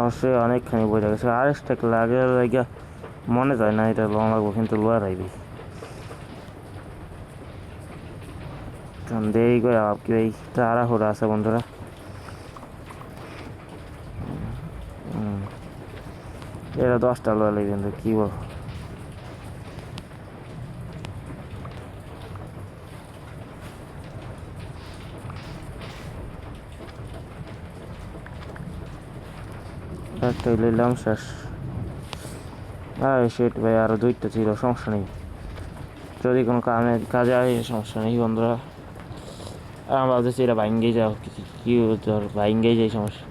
অবশ্যই অনেকখানি বইটা গেছে আর স্টেক লাগে লাগে মনে যায় না এটা লং লাগবো কিন্তু লোয়ার আইবি দেরি করে আপনি এই তাড়াহুড়া আছে বন্ধুরা এটা 10টা লোয়া লাগবে কিন্তু কী বল একটা নিলাম শেষ আর সেট ভাই আরও 2টা ছিল সমস্যা নেই যদি কোনো কাজে আসে সমস্যা নেই বন্ধুরা আমার ভাবতেছি এটা ভাঙ্গেই যাও কি তোর ভাঙ্গেই যাই সমস্যা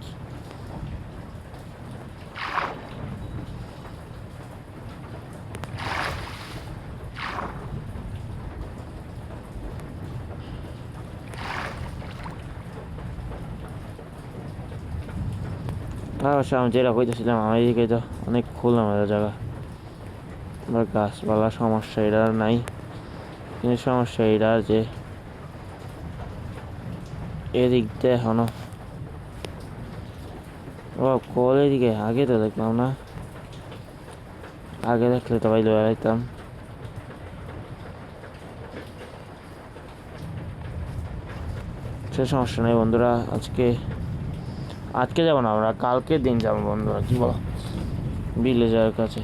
অবশ্য আমি যেটা কইতেছিলাম আমার এদিকে তো অনেক খুললাম আমাদের জায়গা গাছপালা সমস্যা এটা আর নাই কিন্তু সমস্যা এটা যে এদিক দিয়ে এখনো ও কল এদিকে আগে তো দেখলাম না আগে দেখলে তো ভাই লয়ে যাইতাম সে সমস্যা নেই বন্ধুরা আজকে যাবো না আমরা কালকের দিন যাবো বন্ধুরা কি বলো ভিলেজারের কাছে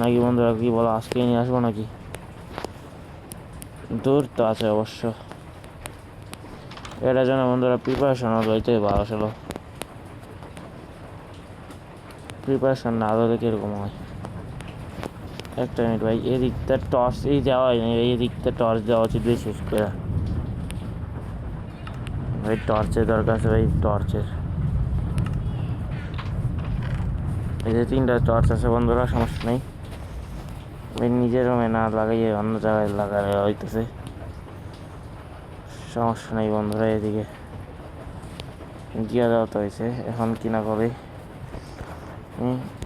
নাকি বন্ধুরা কি বলো আজকে নিয়ে আসবো নাকি দূর তো আছে অবশ্য এটার জন্য বন্ধুরা প্রিপারেশন লইতে ভালো ছিল প্রিপারেশন না হলে কীরকম হয় একটা মিনিট ভাই এদিকটা টর্চ এই দেওয়া হয় না এদিকটা টর্চ দেওয়া উচিত বিশেষ করে ভাই টর্চের দরকার আছে ভাই টর্চের এই যে 3টা টর্চ আছে বন্ধুরা সমস্যা নেই ভাই নিজের রুমে না লাগাইয়ে অন্য জায়গায় লাগানো হইতেছে সমস্যা নেই বন্ধুরা এদিকে গিয়া দেওয়া তো হয়েছে এখন কিনা কবে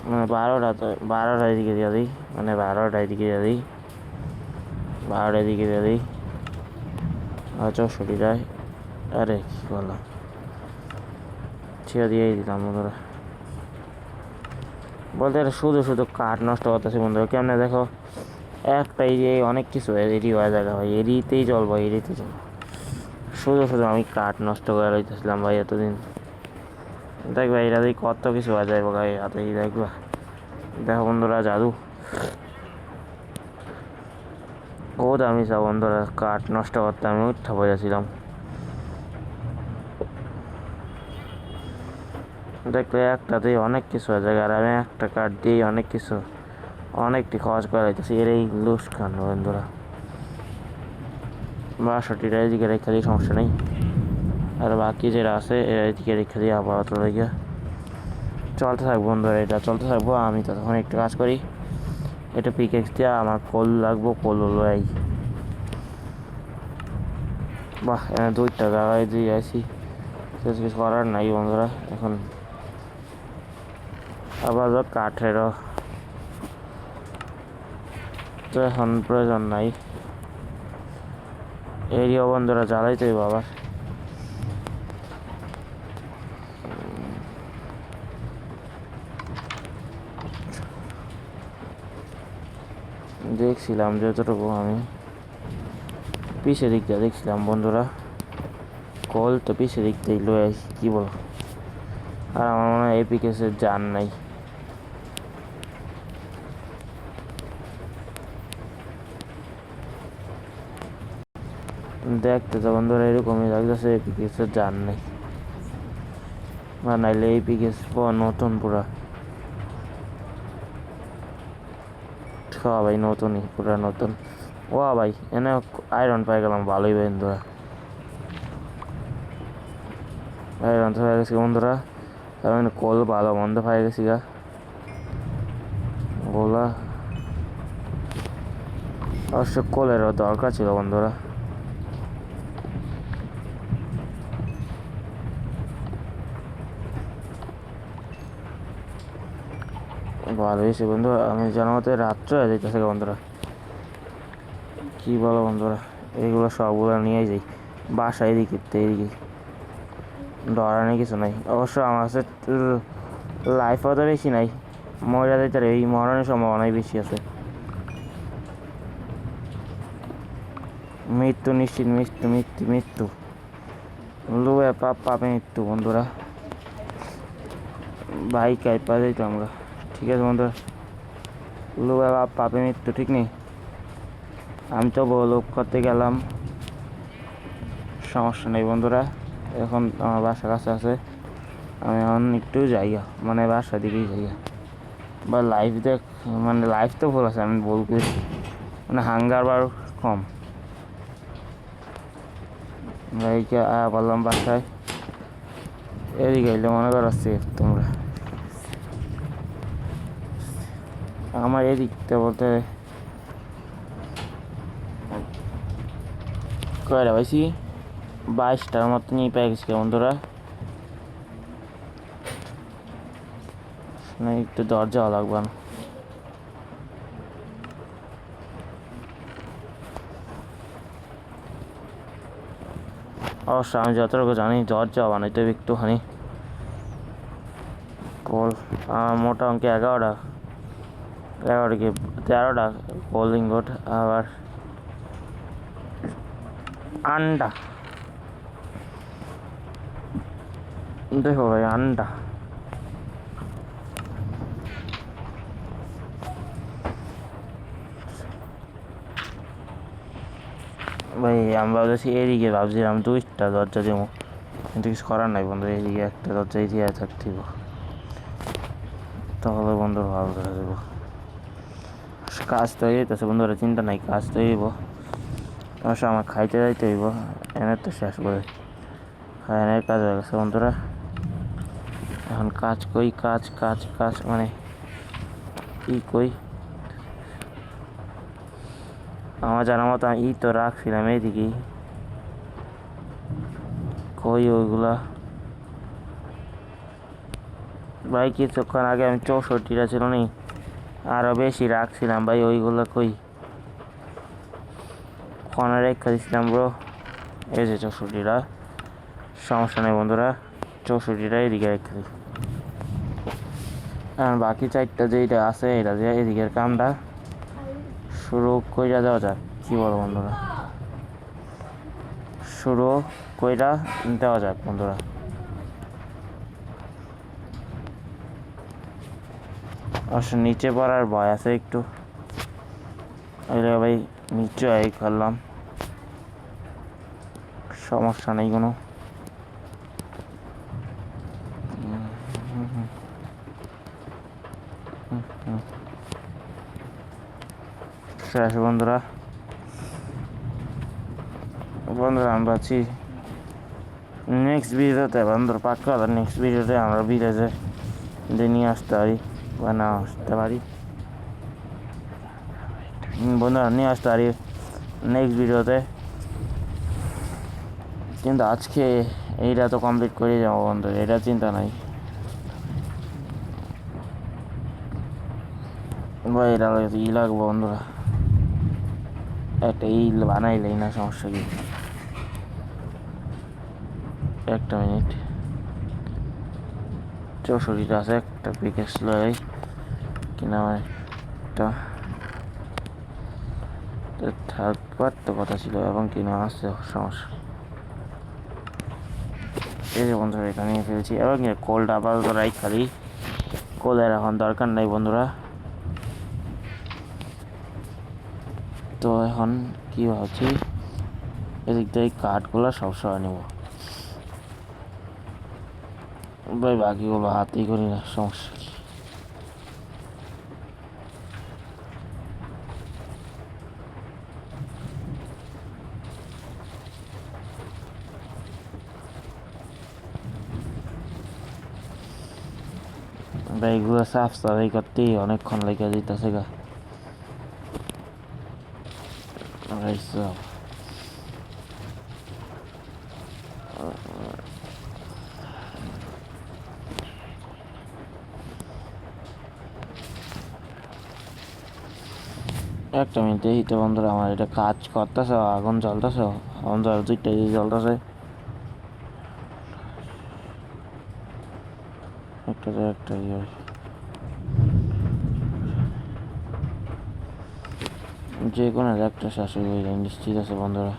মানে 12টার দিকে দিয়ে দিই মানে 12টার দিকে দিয়ে দিই 12টার দিকে দিয়ে দিই 64টায় আরে কী করলাম ছিয়া দিয়েই দিলাম বন্ধুরা বলতে শুধু শুধু কাঠ নষ্ট করতেছে বন্ধুরা কেমনে দেখো একটা এরিয়ায় অনেক কিছু এরি হয়ে জায়গা ভাই এরিতেই চলবো এরিতেই চলবো শুধু শুধু আমি কাঠ নষ্ট করে লইতেছিলাম ভাই এতদিন দেখবা এটা দিয়ে কত কিছু হয়ে যাইব ভাই হাতেই দেখবা দেখো বন্ধুরা জাদু ও দামি সব বন্ধুরা কাঠ নষ্ট করতে আমি উঠা বোঝাছিলাম দেখলে একটাতেই অনেক কিছু হয়ে যায় আর আমি একটা কাঠ দিয়েই অনেকটি খরচ করে যাইতেছি এর এই লুস খান বন্ধুরা 62টা এদিকে রেখে দিই সমস্যা নেই আর বাকি যেটা আছে এদিকে রেখে দিই আপাতত রেখে চলতে থাকবো বন্ধুরা এটা চলতে থাকবো আমি ততক্ষণ একটু কাজ করি এটা পিকেক্স দিয়ে আমার কল লাগবো কল হলো এই বাহ 2টা জায়গায় দিয়ে আসি কিছু করার নাই বন্ধুরা এখন আবার কাঠেরও তো এখন প্রয়োজন নাই এরিয়া বন্ধুরা জ্বালাইতেই আবার দেখছিলাম যতটুকু আমি পিছিয়ে দিক দিয়ে দেখছিলাম বন্ধুরা কল তো পিছিয়ে দিক দিয়ে লয়ে আসি কী বলো আর আমার মনে হয় এপিকেসের জান নাই দেখতে তো বন্ধুরা এরকমই লাগতেছে এপিকেসের জান নেই বা নাইলে এপিকেস নতুন পুরা ভাই নতুনই পুরা নতুন ও ভাই এনে আয়রন পাই গেলাম ভালোই বন্ধুরা আয়রন তো হয়ে গেছি বন্ধুরা আমি কল ভালো বন্ধ পাই গেছি গা গোলা অবশ্য কলেরও দরকার ছিল বন্ধুরা ভালো হয়েছে বন্ধু আমি জানার মতো রাত্রে হয়ে যাইতেছে বন্ধুরা কি বলো বন্ধুরা এইগুলো সবগুলো নিয়ে যাই বাসা এদিকে এদিকে ডরানি কিছু নাই। অবশ্য আমার কাছে লাইফও তো বেশি নাই, মহিলা যেতে এই মরণের সম্ভাবনাই বেশি আছে। মৃত্যু নিশ্চিত, মৃত্যু মৃত্যু মৃত্যু, লুয়ে পাপ পাপে মৃত্যু বন্ধুরা। বাইক কাইপা যাইতো আমরা, ঠিক আছে বন্ধুরা, লুয়ে পাপ পাপে মৃত্যু, ঠিক নেই। আমি তো লোক করতে গেলাম, সমস্যা নেই বন্ধুরা। এখন আমার বাসা কাছে আছে, আমি এখন একটু যাইয়া মানে বাসা দিকেই যাইয়া বা লাইফ দেখ, মানে লাইফ তো ভুল আছে, আমি বলতে মানে হাঙ্গার বার কম। বাইকে বললাম বাসায়, এদিকে এলে মনে করো সেফ তোমরা। আমার এদিকটা বলতে কয়টা পাইছি, 22টার মতো নিয়ে পেয়ে গেছি বন্ধুরা। না একটু দরজাও লাগবে না। অবশ্য আমি যতটুকু জানি দরজা বানাইতে হবে একটুখানি। কল মোটা অঙ্কে 11টা কি 13টা কোল্ডিং বোর্ড, আবার আন্ডা, দেখো ভাই আন্ডা ভাই। আমি ভাবতেছি এদিকে, ভাবছিলাম 2টা দরজা দেবো, কিন্তু কিছু করার নাই বন্ধু, এদিকে একটা দরজা দিয়ে থাকতে তাহলে বন্ধুরা ভালো দেখা যাবো। কাজ তো হয়ে যেতেছে বন্ধুরা, চিন্তা নাই, কাজ তো হইব। অবশ্য আমার খাইতে যাইতে হইব, এনে তো শেষ করে এনের কাজ হয়ে গেছে বন্ধুরা। এখন কাজ কই, কাজ কাজ কাজ মানে কি কই, আমার জানার মতো আমি তো রাখছিলাম এইদিকেই, কই ওইগুলা ভাই। কিছুক্ষণ আগে আমি 64টা ছিল নি, আরো বেশি রাখছিলাম ভাই, ওইগুলো কই ফোনে রেখে দিছিলাম ব্রো। এই যে 64টা, সমস্যা নেই বন্ধুরা, 64টা এদিকে রেখে দিই। আর বাকি 4টা যেইটা আছে এটা দিয়ে এদিকের কামটা শুরু কইরা দেওয়া যাক, কি বলো বন্ধুরা, শুরু কইরা দেওয়া যাক বন্ধুরা। অবশ্য নিচে পড়ার ভয় আছে একটু, ভাই নিচে এই করলাম, সমস্যা নেই কোনো। শেষ বন্ধুরা, আমি ভাবছি নেক্সট ভিডিওতে বন্ধুরা পাক্কা, নেক্সট ভিডিওতে আমরা বিলেজে নিয়ে আসতে পারি বা না আসতে পারি বন্ধুরা, নিয়ে আসতে পারি নেক্সট ভিডিওতে। কিন্তু আজকে এইটা তো কমপ্লিট করে যাবো বন্ধুরা, এটা চিন্তা নাই ভাই। এটা লাগবো বন্ধুরা, একটা বানাইলেই না, সমস্যা কি। একটা মিনিট, 64টা আছে, একটা পিকেস লই কিনা একটা থাকবার তো কথা ছিল, এবং কিনা আছে সমস্যা। এই যে বন্ধুরা এটা নিয়ে ফেলছি, এবং কোলটা আপাতত রাইট খালি, কোলের এখন দরকার নাই বন্ধুরা। তো এখন কি ভাবছি, এদিক থেকে কাঠগুলো সবসময় নেব ভাই, বাকিগুলো হাতেই করি না, সমস্যা কি। ভাই এগুলো সাফ সাফাই করতেই অনেকক্ষণ লেগে যেতেছে গা। একটা মিনিট এই তো বন্ধুরা, আমার এটা কাজ করতেছে, আগুন জ্বলতেছে, আগুন জ্বল দুইটা জ্বলতেছে, একটা যে কোনো একটা শাশুড়ি হয়ে যায় নিশ্চিত আছে বন্ধুরা।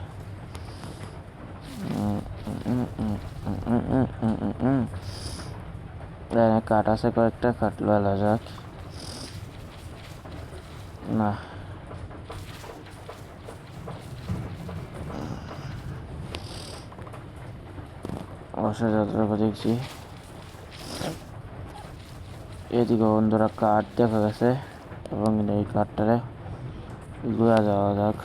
কাঠ আছে কয়েকটা, কাঠ লওয়া যাক। না অবশ্যই যতটুকু দেখছি, এদিকে বন্ধুরা কাঠ দেখা গেছে এবং এই কাঠটারে লুয়া যাওয়া যাক।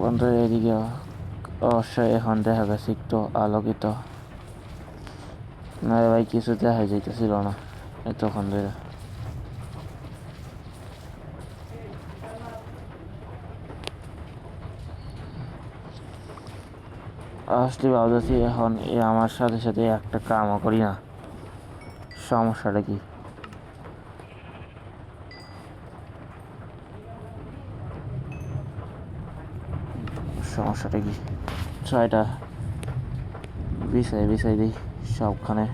বন্ধুরা এদিকে অবশ্যই এখন দেখা গেছে একটু আলোকিত, না ভাই কিছু দেখা যাইতেছিল না এতক্ষণ ধরে। আসলে ভাবতেছি এখন আমার সাথে সাথে একটা কামও করি না, সমস্যাটা কি? সমস্যাটা কি? ছয়টা বিছাই দিই সবখানে।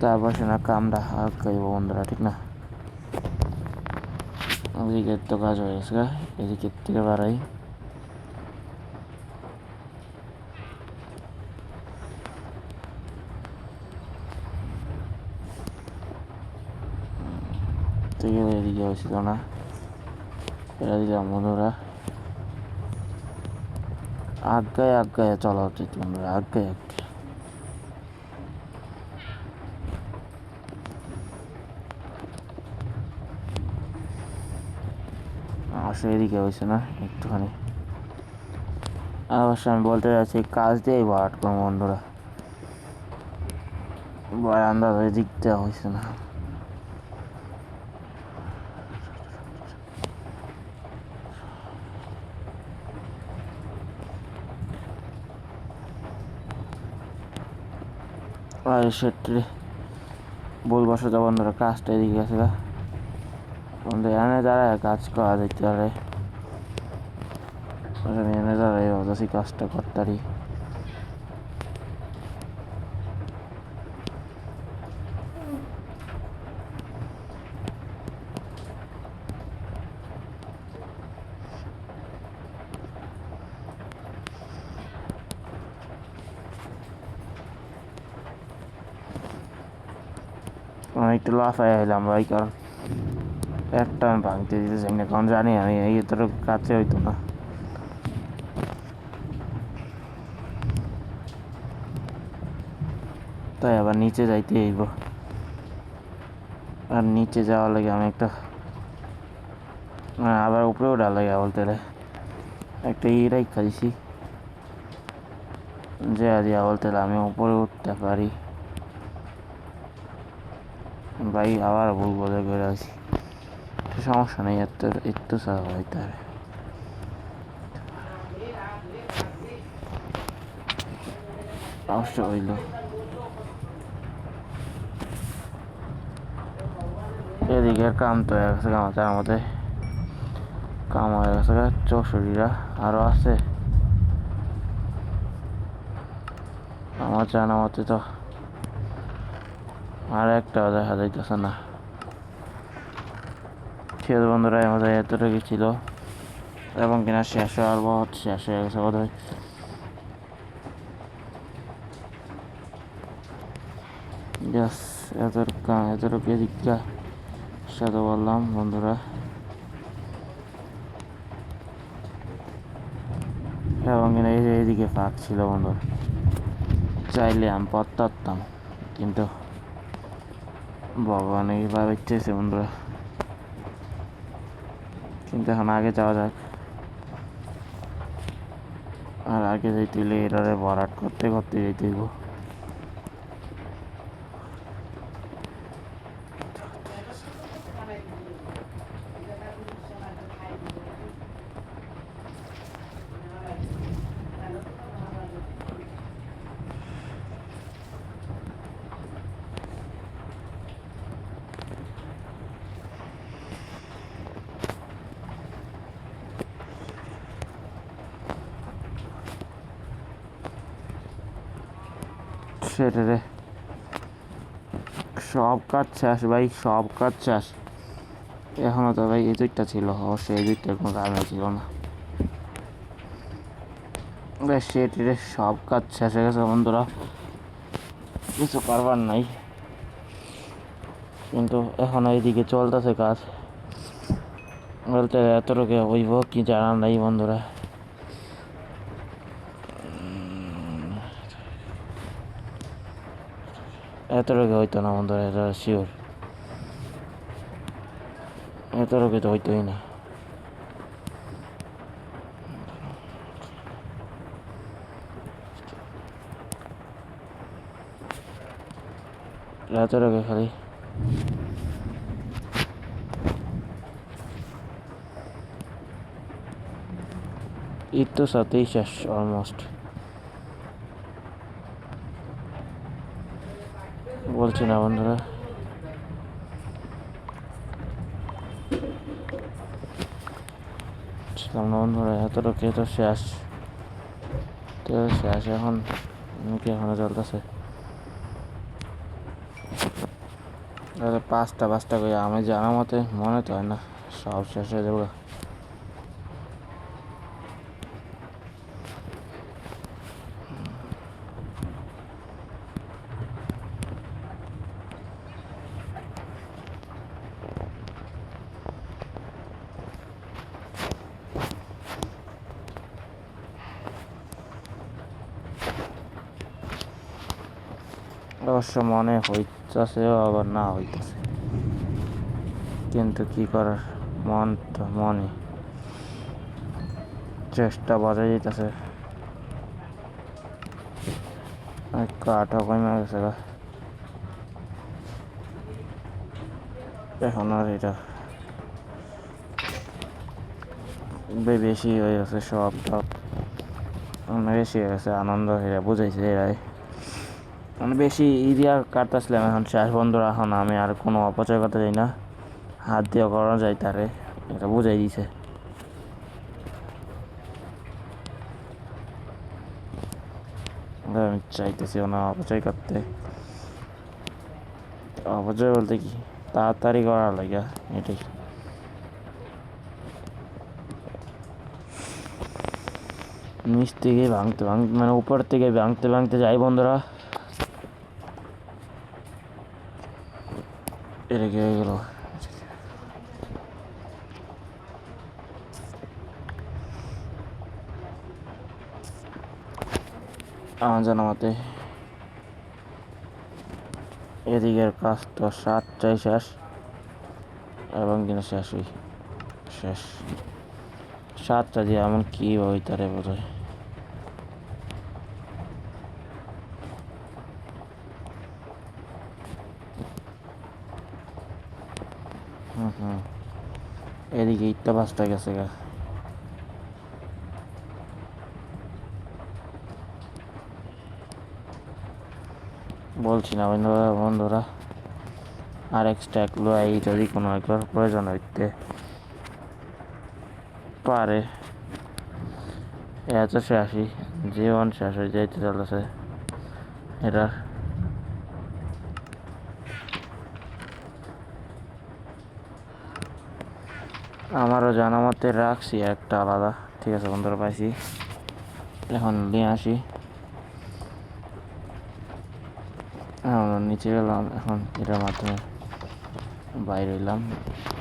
তারপর সে না কামটা হাত খাইব বন্ধুরা, ঠিক না? এদিকের তো কাজ হয়ে গেছে, এদিকের থেকে বাড়াই। এদিকে হয়েছিল না, এটা দিলাম বন্ধুরা। আগায় চলা উচিত বন্ধুরা, আগায় অবশ্যই এদিকে হয়েছে না একটুখানি। অবশ্য আমি বলতে যাচ্ছি কাজ দিয়েই ভরাট করবো বন্ধুরা, বারান্দা এদিক দেওয়া হয়েছে না। আর সেটি বলবসত বন্ধুরা কাজটা এদিকে গেছে বন্ধু, এনে দাঁড়ায় কাজ করা যেতে পারে। আমি এনে দাঁড়াই ভাবতেছি কাজটা করতারি। আমি একটু লাফাই এলাম ভাই, কারণ একটা আমি ভাঙতে দিতে চাই না, কারণ জানি আমি এই তোর কাছে হইতো না। তাই আবার নিচে যাইতে হইব, আর নিচে যাওয়ার লাগে আমি একটা আবার উপরে ওঠা লাগে বলতে একটা রাইখা দিছি, যে দিয়া বলতে আমি উপরে উঠতে পারি। ভাই আবার ভুল বলে করে আছি, সমস্যা নেই, একটু সারা হইতে হবে। অবশ্য হইল এদিকের কাম তো হয়ে গেছে, তার মধ্যে কাম হয়ে গেছে 64টা, আরও আছে আমার জানা মতে। তো আর একটাও দেখা যাইতেছে না। ঠিক আছে বন্ধুরা, আমাদের এতটুকু ছিল, এবং কিনা শেষ হয়ে গেছে বোধ হয়। এতটুকু এদিকটা সাথে বললাম বন্ধুরা, এবং কিনা এই যে এইদিকে ফাঁক ছিল বন্ধু, চাইলে আমি পারতাম, কিন্তু ভগবান এইভাবে ইচ্ছেছে বন্ধুরা। কিন্তু এখন আগে যাওয়া যাক, আর আগে যাইতে হলে এটারে ভরাট করতে যেতে হইব। সেটারে সব কাজ শেষ ভাই, সব কাজ শেষ। এখনো তো ভাই এই দুইটা ছিল, অবশ্যই এই দুইটার কোনো কারণে ছিল না। বেশ সেটারে সব কাজ শেষ হয়ে গেছে বন্ধুরা, কিছু করবার নাই। কিন্তু এখন এইদিকে চলতেছে কাজ, বলতে এতটুকু হইব কি জানা নাই বন্ধুরা। এতটুকু হইতো না বন্ধুরা, এটা শিওর, এতটুকু তো হইতোই না। এতটুকু খালি ঈদ তো সাথেই শেষ অলমোস্ট, বলছি না বন্ধুরা। ছিলাম না বন্ধুরা, এতটুকু তো শেষ, তো শেষ এখন কি এখনো চলতেছে। পাঁচটা করে আমি জানা মতে মনে তো হয় না সব শেষ হয়ে যাবো। অবশ্য মনে হইতেছে আবার না হইতেছে, কিন্তু কি করার, মন তো মনই, চেষ্টা বাজে যেতেছে। কাঠও কমে গেছে গা, এখন আর এটা বেশি হয়ে গেছে, সব বেশি হয়ে গেছে। আনন্দ এরা বুঝাইছে, এরাই মানে বেশি এরিয়া কাটতেছিলাম। এখন শেষ বন্ধুরা, এখন আমি আর কোনো অপচয় করতে যাই না, হাত দিয়ে করা যায় তারে, এটা বুঝাই দিছে। আমি চাইতেছি না অপচয় করতে, অপচয় বলতে কি তাড়াতাড়ি করার লাগে, এটাই। নিচ থেকে ভাঙতে মানে উপর থেকে ভাঙতে যাই বন্ধুরা, এটা কি হয়ে গেল। আমার জানা মতে এদিকের কাজ তো 7টায় শেষ, এবং কিনা শেষ 7টা দিয়ে এমন কি হইতারে বোধ হয়। এদিকে ইটটা 5টা গেছে গা। বলছি না বন্ধুরা, আর এক্সট্রা এগুলো এই যদি কোনো একবার প্রয়োজন হইতে পারে, এত শেষই, জীবন শেষ হয়ে যাইতে চলেছে এটা। আমারও জানা মতে রাখছি একটা আলাদা। ঠিক আছে বন্ধুরা, পাইছি, এখন নিয়ে আসি। নিচে গেলাম, এখন এটার মাধ্যমে বাইরে এলাম,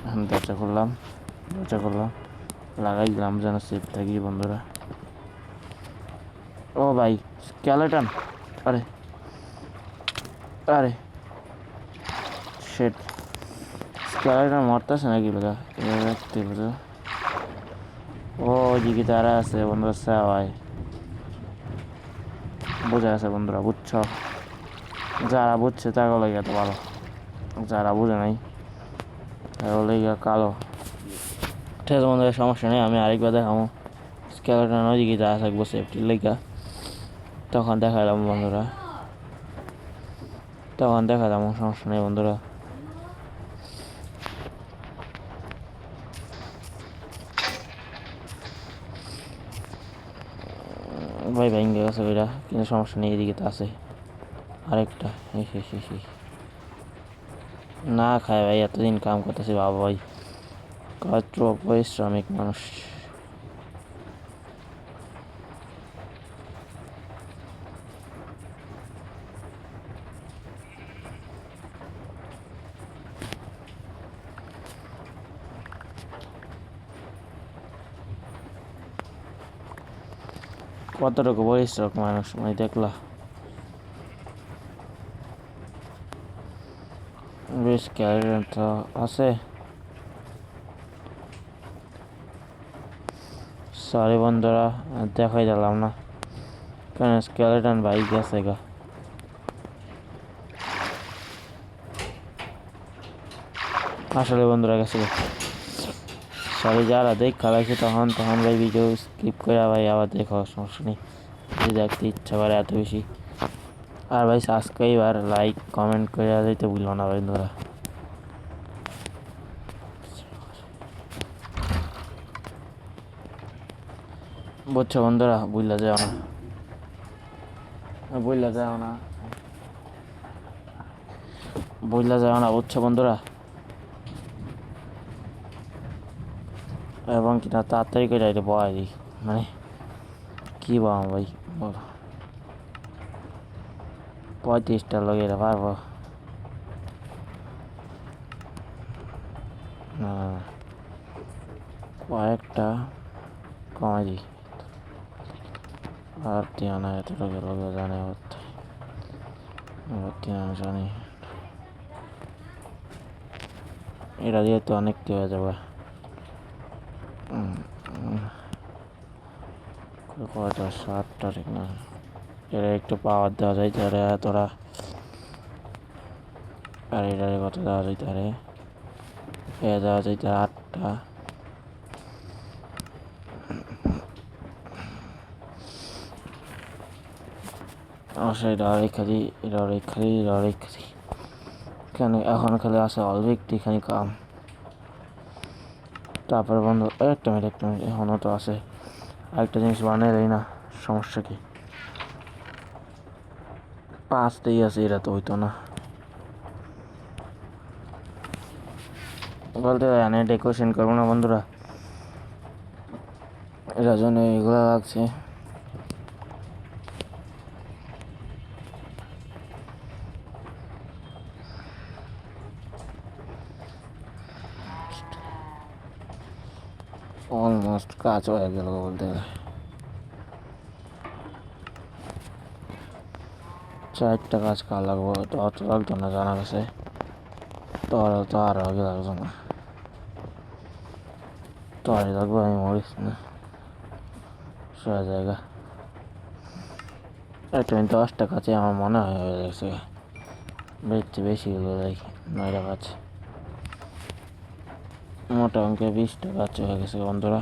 এখন দরজা করলাম, লাগাই দিলাম যেন সেফ থাকি বন্ধুরা। ও ভাই স্কেলেটন, আরে আরে শেট, স্কেলেটন মরতেছে নাকি লোকা, দেখতে বুঝো। ও ওইদিকে তারা আছে বন্ধুরা, সবাই বোঝা গেছে বন্ধুরা, বুঝছ? যারা বুঝছে তাকে লেগে তো ভালো, যারা বুঝে নাই তাকে লেগে কালো। ঠিক আছে বন্ধুরা, সমস্যা নেই, আমি আরেকবার দেখাবো স্কেলেটন ওইদিকে যা থাকবো সেফটির লেগে, তখন দেখালাম বন্ধুরা, তখন দেখালাম, সমস্যা নেই বন্ধুরা। ভাই ভেঙে গেছে ওইটা, কিন্তু সমস্যা নেই, এদিকে তো আছে, আরেকটা না খায় ভাই, এতদিন কাম করতেছি বাবা ভাই, কত পরিশ্রমিক মানুষ। কতটুকু পরিশ্রম মানুষ মানে দেখলা, বেশ ক্যারেক্টার তো আছে। সরি বন্ধুরা, দেখাই দিলাম না কেন, স্কেলেটন ভাই গেছে গা। আসলে বন্ধুরা গেছে গা, সরি যারা দেখ খেলাইছে তখন ভাই ভিডিও স্কিপ করে ভাই আবার দেখো, সমস্যা নেই যদি দেখতে ইচ্ছা করে এত বেশি। আর ভাই সাবস্ক্রাইব আর লাইক কমেন্ট করে দিতে ভুলো না বন্ধুরা। বুঝছো বন্ধুরা, বুঝলা যাও না, বুঝলা যাও না, বুঝলা যাও না, বুঝছো বন্ধুরা। এবং কিনা তাড়াতাড়ি করে এটা বয় দিই, মানে কি বাবা ভাই বলো, 35টা লগে এটা পারবো না, কয়েকটা কমাই দিই। আর তিয়ানা এত লগে লগে জানে তিয়ানা জানি, এটা দিয়ে তো অনেক হয়ে যাবে। কয়টা 7টা ঠিক না, এটা একটু পাওয়ার দেওয়া যায় তারে তোরা, আর এটারে কত দেওয়া যায় তারে, এ দেওয়া যায় তার 8টা। অবশ্যই এটা অনেক খালি, এটা অনেক খালি, এটা অনেক খালি, কেন এখন খালি আছে অল্প একটুখানি কাম। তারপরে বন্ধু একটা মিনিট এখনও তো আছে, আরেকটা জিনিস বানিয়ে দেয় না, সমস্যা কি, 5টাই আছে, এটা তো হইতো না বলতে, এনে ডেকোরেশন করবো না বন্ধুরা, এটার জন্য এগুলো লাগছে। অলমোস্ট কাজ হয়ে গেল বলতে গেলে, 4টা কাজ কার লাগবো, তো অত লাগতো না জানা গেছে, তোর তো আর আগে লাগতো না, তোরই লাগবো, আমি মরিস না সব জায়গা। একটা 10টা কাছে আমার মনে হয় হয়ে গেছে, বেশি হলো দেখি 9টা কাজ, মোটা অঙ্কে 20টা কাজ হয়ে গেছে বন্ধুরা।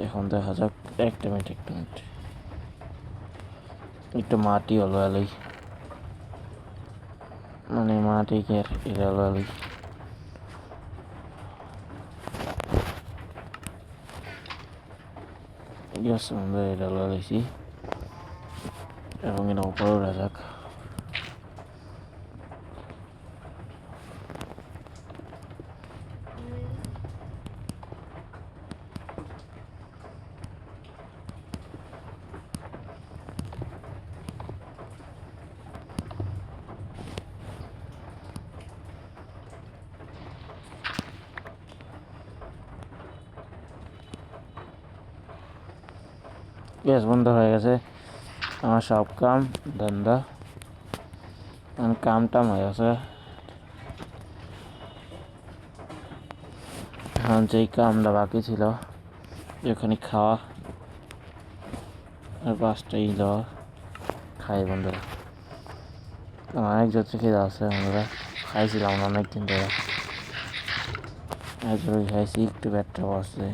এখন দেখা যাক, একটা মিনিট একটু মাটি হলো এলাই, মানে মাটি কে এটা হলো এলাই, এটা হলো এলাইছি, এবং এটা উপরে উঠা যাক। গ্যাস বন্ধ হয়ে গেছে আমার সব কাম ধান্দা, কাম টাম হয়ে গেছে। এখন যেই কামটা বাকি ছিল, যেখানে খাওয়া আর 5টা দেওয়া, খাই বন্ধুরা, অনেক যত খেয়ে আছে বন্ধুরা, খাইছিলাম অনেকদিন ধরে, খাইছি, একটু পেটটা বসছে,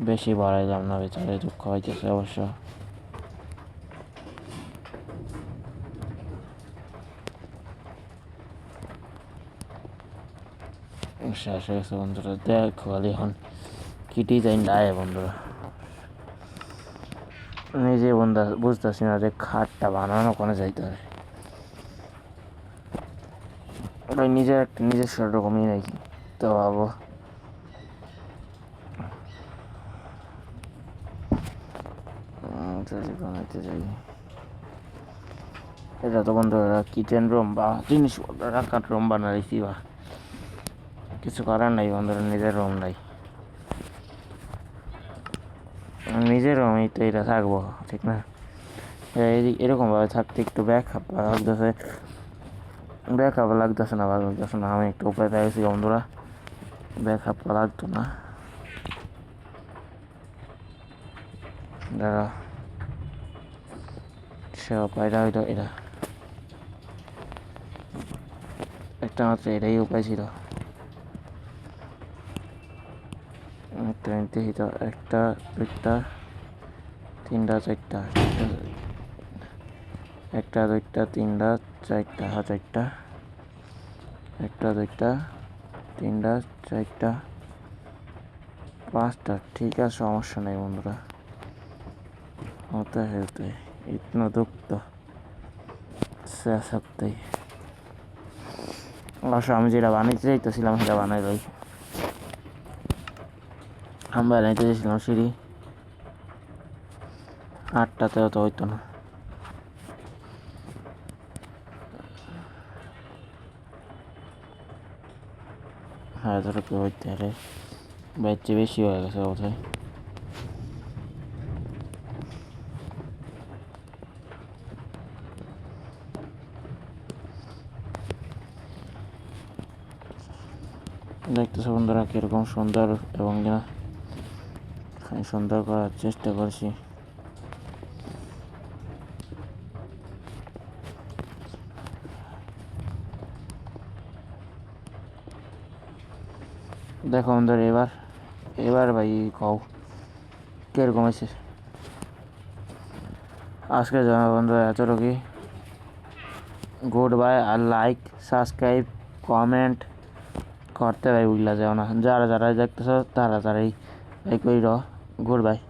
বেশি বাড়াইলাম না, বেচারে দুঃখ হইতেছে অবশ্য। শেষ হয়ে গেছে বন্ধুরা, দেখো খালি এখন কি ডিজাইন দেয় বন্ধুরা, নিজে বুঝতেছি না যে খাটটা বানানো কোনো যাইতে হবে ওই নিজের একটা নিজস্ব রকমই নাকি তো ভাবো যদি বানাইতে যাই এটা তো বন্ধুরা কিচেন রুম বা জিনিসপত্র রাখার রুম বানাইছি বা কিছু করার নাই বন্ধুরা নিজের রুম নাই নিজের রুমই তো এটা থাকবো ঠিক না এরকমভাবে থাকতে একটু ব্যাকআপ লাগতেছে না ভালো লাগতেছে না আমি একটু উপায় পেয়েছি বন্ধুরা ব্যাকআপ লাগতো না দাঁড়া সে উপায়টা হইলো এটা একটা মাত্র এটাই উপায় ছিল একটা নিতে হইতো একটা দুইটা তিনটা চারটা একটা দুইটা তিনটা চারটা চারটা একটা দুইটা তিনটা চারটা পাঁচটা ঠিক আছে সমস্যা নেই বন্ধুরা होता है इतना दुख तो सह सकते ही অবশ্য আমি যেটা বানাইতে চাইতেছিলাম সেটা বানাই লই আমি বানাইতে চাইছিলাম সিঁড়ি 8টাতেও তো হইতো না হ্যাঁ ধরো কেউ হইতে আরে বাচ্চা বেশি হয়ে গেছে বোধহয় দেখতেছো বন্ধুরা কিরকম সুন্দর এবং সুন্দর করার চেষ্টা করছি দেখো বন্ধুরা এবার ভাই কও কিরকম হয়েছে আজকে জানা বন্ধুরা এতটুকুই গুড বাই আর লাইক সাবস্ক্রাইব কমেন্ট করতে ভাই বুঝলা যাও না যারা দেখতেছো তারাই কইর গুড বাই